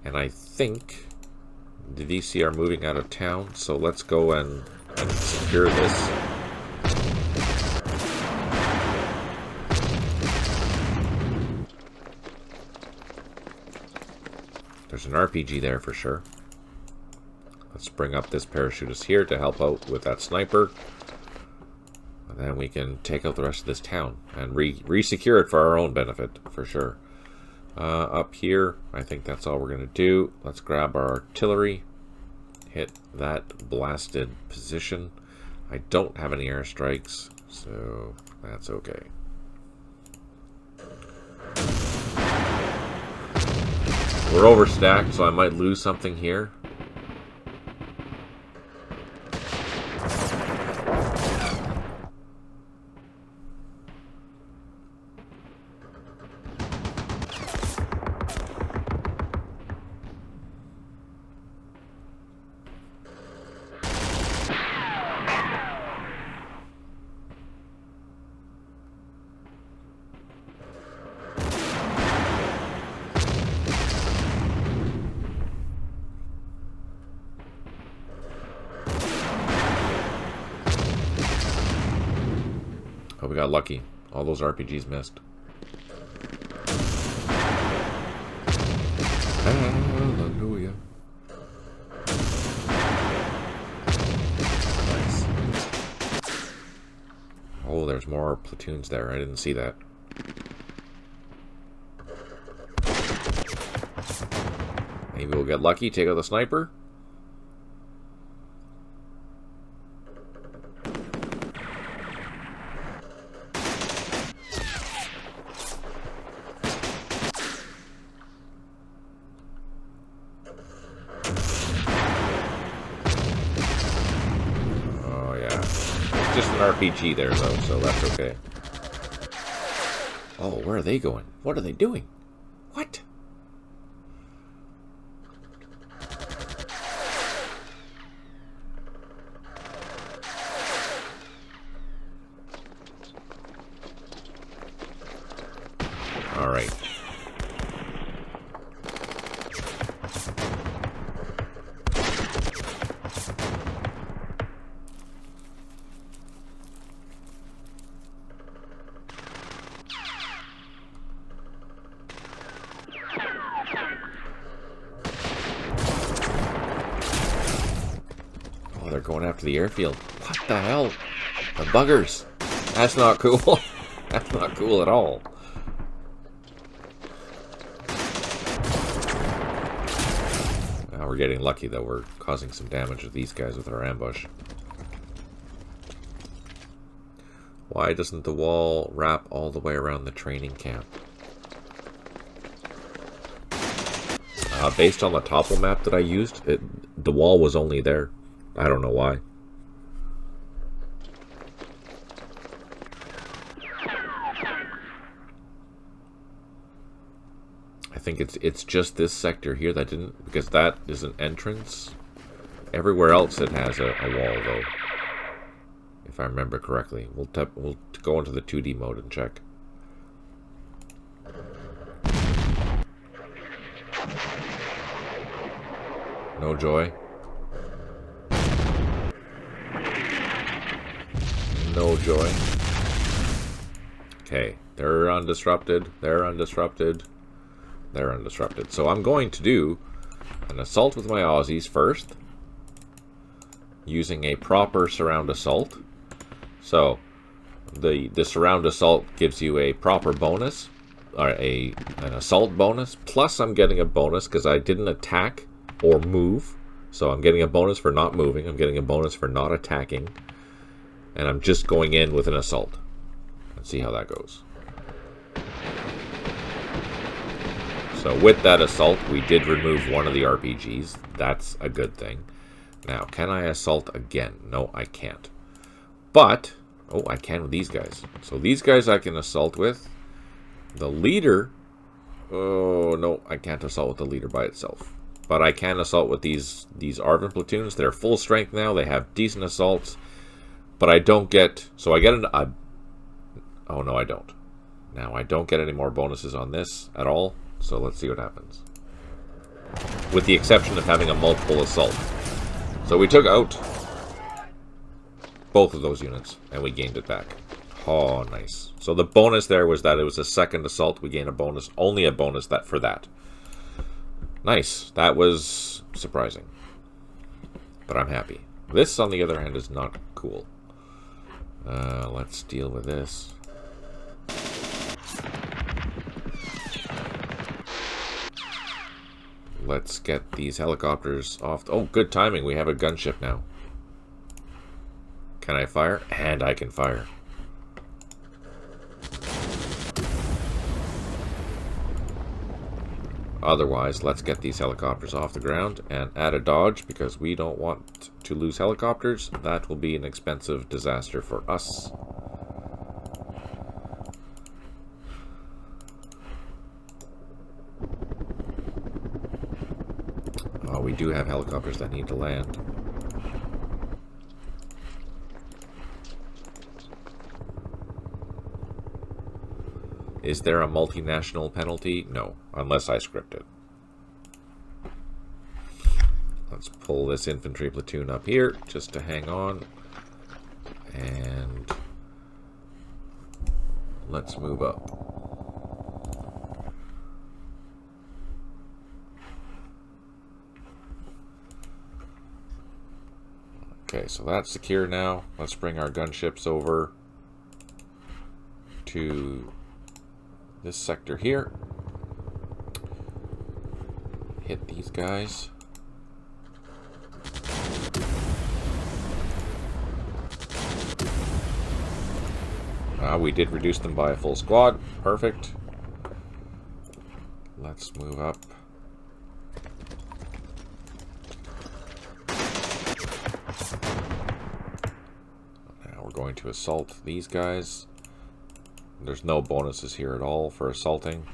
And I think the VC are moving out of town, so let's go and secure this. There's an RPG there for sure. Let's bring up this parachutist here to help out with that sniper. And then we can take out the rest of this town and re-secure it for our own benefit, for sure. Up here, I think that's all we're going to do. Let's grab our artillery. Hit that blasted position. I don't have any airstrikes, so that's okay. We're overstacked, so I might lose something here. Oh, we got lucky. All those RPGs missed. Hallelujah. Nice. Oh, there's more platoons there. I didn't see that. Maybe we'll get lucky, take out the sniper. Just an RPG there, though, so that's okay. Oh, where are they going? What are they doing? What? All right. They're going after the airfield. What the hell? The buggers. That's not cool. That's not cool at all. Now we're getting lucky that we're causing some damage to these guys with our ambush. Why doesn't the wall wrap all the way around the training camp? Based on the topple map that I used, the wall was only there. I don't know why. I think it's just this sector here that didn't, because that is an entrance. Everywhere else it has a wall, though, if I remember correctly. We'll go into the 2D mode and check. No joy. No joy. Okay, they're undisrupted. They're undisrupted. They're undisrupted. So I'm going to do an assault with my Aussies first, using a proper surround assault. So the surround assault gives you a proper bonus, or an assault bonus. Plus I'm getting a bonus because I didn't attack or move, So I'm getting a bonus for not moving. I'm getting a bonus for not attacking. And I'm just going in with an assault. Let's see how that goes. So with that assault, we did remove one of the RPGs. That's a good thing. Now, can I assault again? No, I can't. But, oh, I can with these guys. So these guys I can assault with. The leader, oh, no, I can't assault with the leader by itself. But I can assault with these Arvin platoons. They're full strength now. They have decent assaults. But I don't get, so I get an, oh no, I don't. Now, I don't get any more bonuses on this at all. So let's see what happens. With the exception of having a multiple assault. So we took out both of those units, and we gained it back. Oh, nice. So the bonus there was that it was a second assault. We gained a bonus, only a bonus that for that. Nice. That was surprising. But I'm happy. This, on the other hand, is not cool. Let's deal with this. Let's get these helicopters off. Oh, good timing. We have a gunship now. Can I fire? And I can fire. Otherwise, let's get these helicopters off the ground and add a dodge because we don't want to lose helicopters. That will be an expensive disaster for us. Oh, we do have helicopters that need to land. Is there a multinational penalty? No, unless I script it. Let's pull this infantry platoon up here just to hang on. And let's move up. Okay, so that's secure now. Let's bring our gunships over to this sector here. Hit these guys. We did reduce them by a full squad. Perfect. Let's move up. Now we're going to assault these guys. There's no bonuses here at all for assaulting.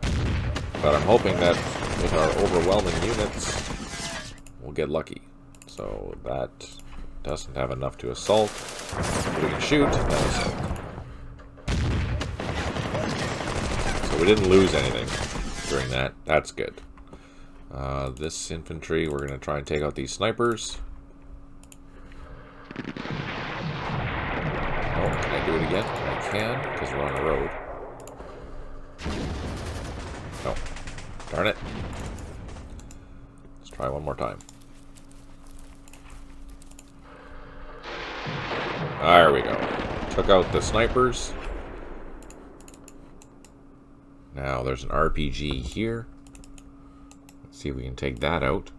But I'm hoping that with our overwhelming units, we'll get lucky. So that doesn't have enough to assault. We can shoot, then assault. So we didn't lose anything during that. That's good. This infantry, we're going to try and take out these snipers. Oh, can I do it again? I can, because we're on the road. No. Darn it. Let's try one more time. There we go. Took out the snipers. Now there's an RPG here. Let's see if we can take that out.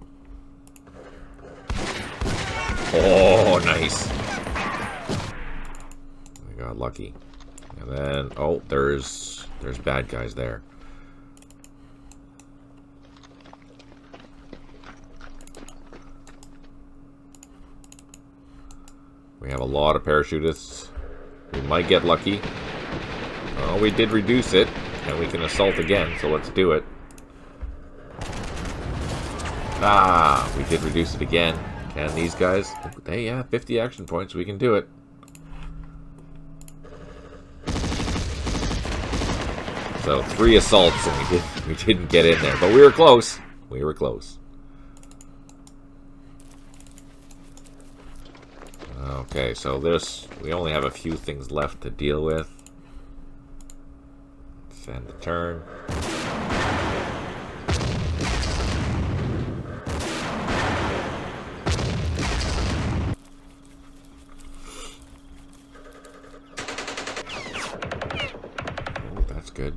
Oh, nice. We got lucky. And then, oh, there's bad guys there. We have a lot of parachutists. We might get lucky. Oh, we did reduce it, and we can assault again, so let's do it. Ah, we did reduce it again. Can these guys? Hey, yeah, 50 action points. We can do it. So 3 assaults, and we didn't get in there, but we were close. We were close. Okay, so we only have a few things left to deal with. Let's end the turn. Oh, that's good.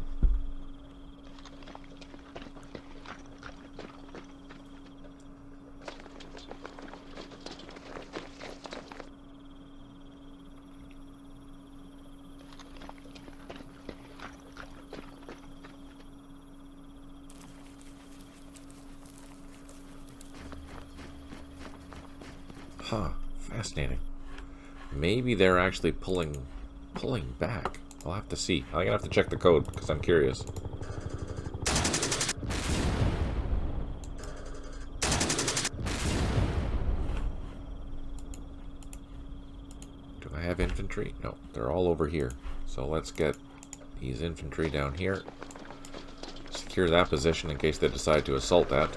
Huh. Fascinating. Maybe they're actually pulling back. I'll have to see. I'm gonna have to check the code because I'm curious. Do I have infantry? No, they're all over here. So let's get these infantry down here. Secure that position in case they decide to assault that.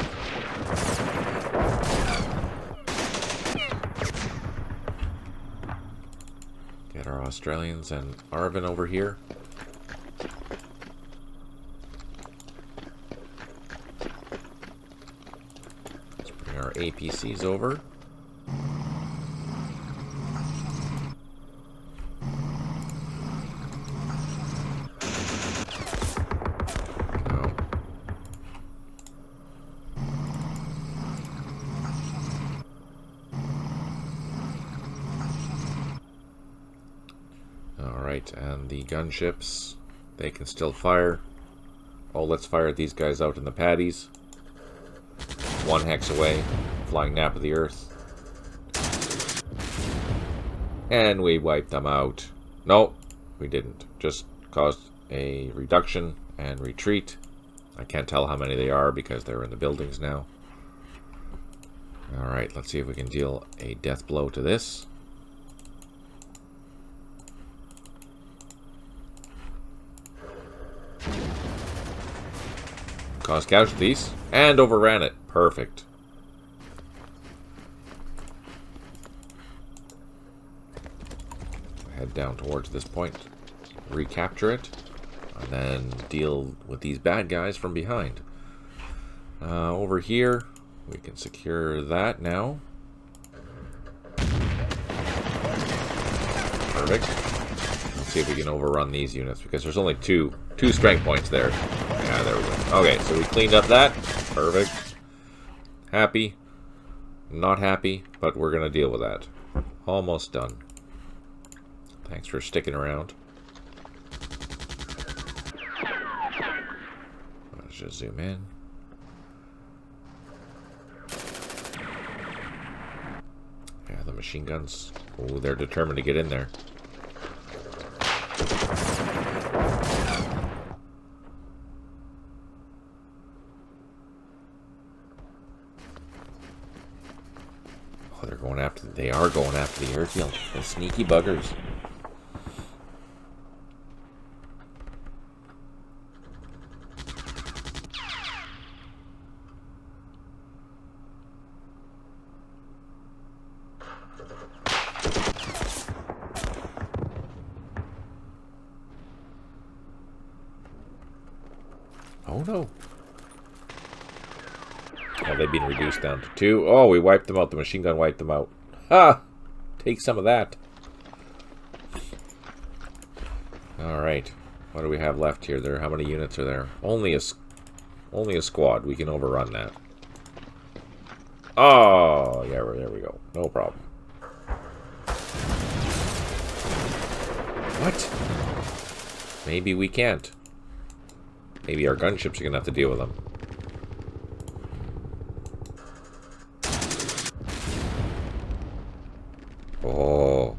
Get our Australians and Arvin over here. Let's bring our APCs over. Alright, and the gunships, they can still fire. Oh, let's fire these guys out in the paddies. 1 hex away, flying nap of the earth. And we wiped them out. No, we didn't. Just caused a reduction and retreat. I can't tell how many they are because they're in the buildings now. Alright, let's see if we can deal a death blow to this. Caused casualties and overran it. Perfect. Head down towards this point, recapture it, and then deal with these bad guys from behind. Over here, we can secure that now. Perfect. Let's see if we can overrun these units because there's only two strength points there. Yeah, there we go. Okay, so we cleaned up that. Perfect. Happy. Not happy, but we're going to deal with that. Almost done. Thanks for sticking around. Let's just zoom in. Yeah, the machine guns. Oh, they're determined to get in there. Oh, they're going after. They are going after the airfield. The sneaky buggers. Oh no. Oh, they've been reduced down to 2. Oh, we wiped them out. The machine gun wiped them out. Ha! Take some of that. Alright. What do we have left here? How many units are there? Only a squad. We can overrun that. Oh, yeah, there we go. No problem. What? Maybe we can't. Maybe our gunships are going to have to deal with them. Oh.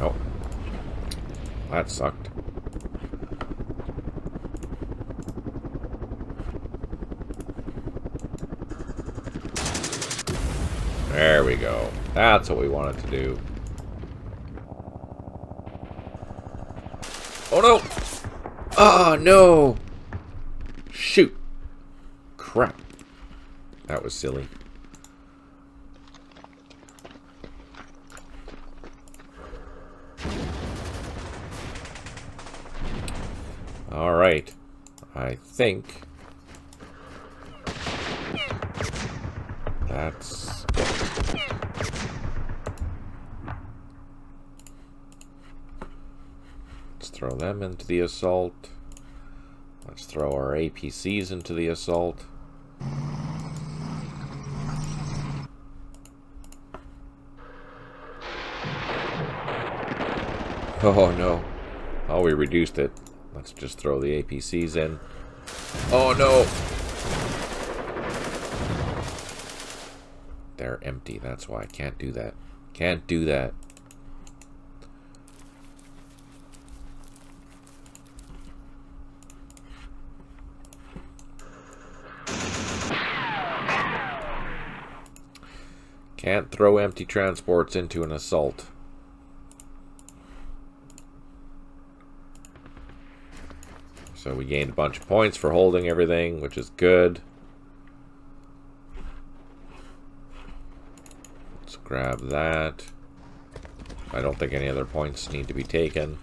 Oh. That sucked. There we go. That's what we wanted to do. Oh no! Ah, no! Shoot! Crap. That was silly. Alright. I think that's it. Let's throw them into the assault. Let's throw our APCs into the assault. Oh no. Oh, we reduced it. Let's just throw the APCs in. Oh no! They're empty, that's why I can't do that. Can't do that. Can't throw empty transports into an assault. So we gained a bunch of points for holding everything, which is good. Let's grab that. I don't think any other points need to be taken.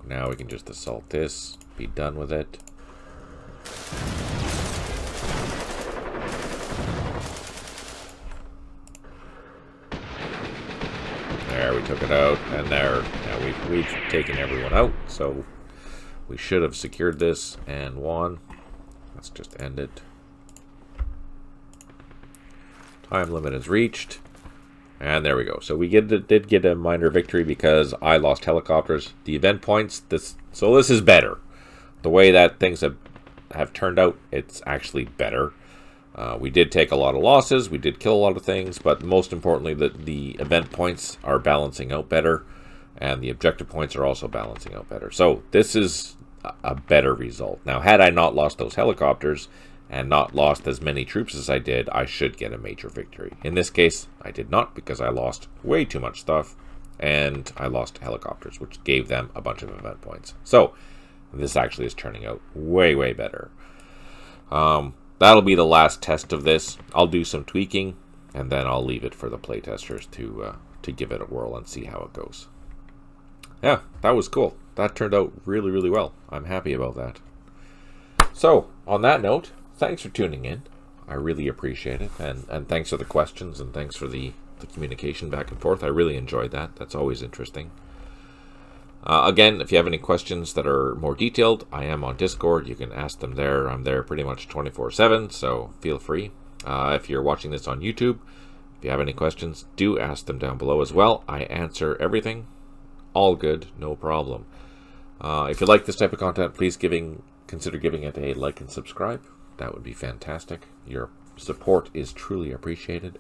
Now we can just assault this, be done with it. There, we took it out, and there, now we've taken everyone out, so we should have secured this and won. Let's just end it. Time limit is reached. And there we go. So we did get a minor victory because I lost helicopters. The event points, so this is better. The way that things have turned out, it's actually better. We did take a lot of losses. We did kill a lot of things. But most importantly, the event points are balancing out better. And the objective points are also balancing out better. So this is a better result. Now, had I not lost those helicopters and not lost as many troops as I did, I should get a major victory. In this case, I did not because I lost way too much stuff. And I lost helicopters, which gave them a bunch of event points. So this actually is turning out way, way better. That'll be the last test of this. I'll do some tweaking, and then I'll leave it for the playtesters to give it a whirl and see how it goes. Yeah, that was cool. That turned out really, really well. I'm happy about that. So, on that note, thanks for tuning in. I really appreciate it. And thanks for the questions, and thanks for the communication back and forth. I really enjoyed that. That's always interesting. Again, if you have any questions that are more detailed, I am on Discord. You can ask them there. I'm there pretty much 24/7, so feel free. If you're watching this on YouTube, if you have any questions, do ask them down below as well. I answer everything. All good, no problem. If you like this type of content, please consider giving it a like and subscribe. That would be fantastic. Your support is truly appreciated.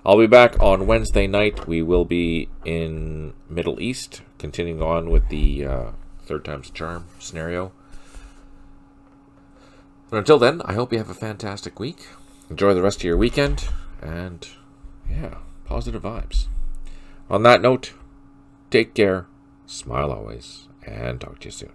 I'll be back on Wednesday night. We will be in Middle East, continuing on with the third time's a charm scenario. But until then, I hope you have a fantastic week. Enjoy the rest of your weekend, and yeah, positive vibes. On that note, take care, smile always, and talk to you soon.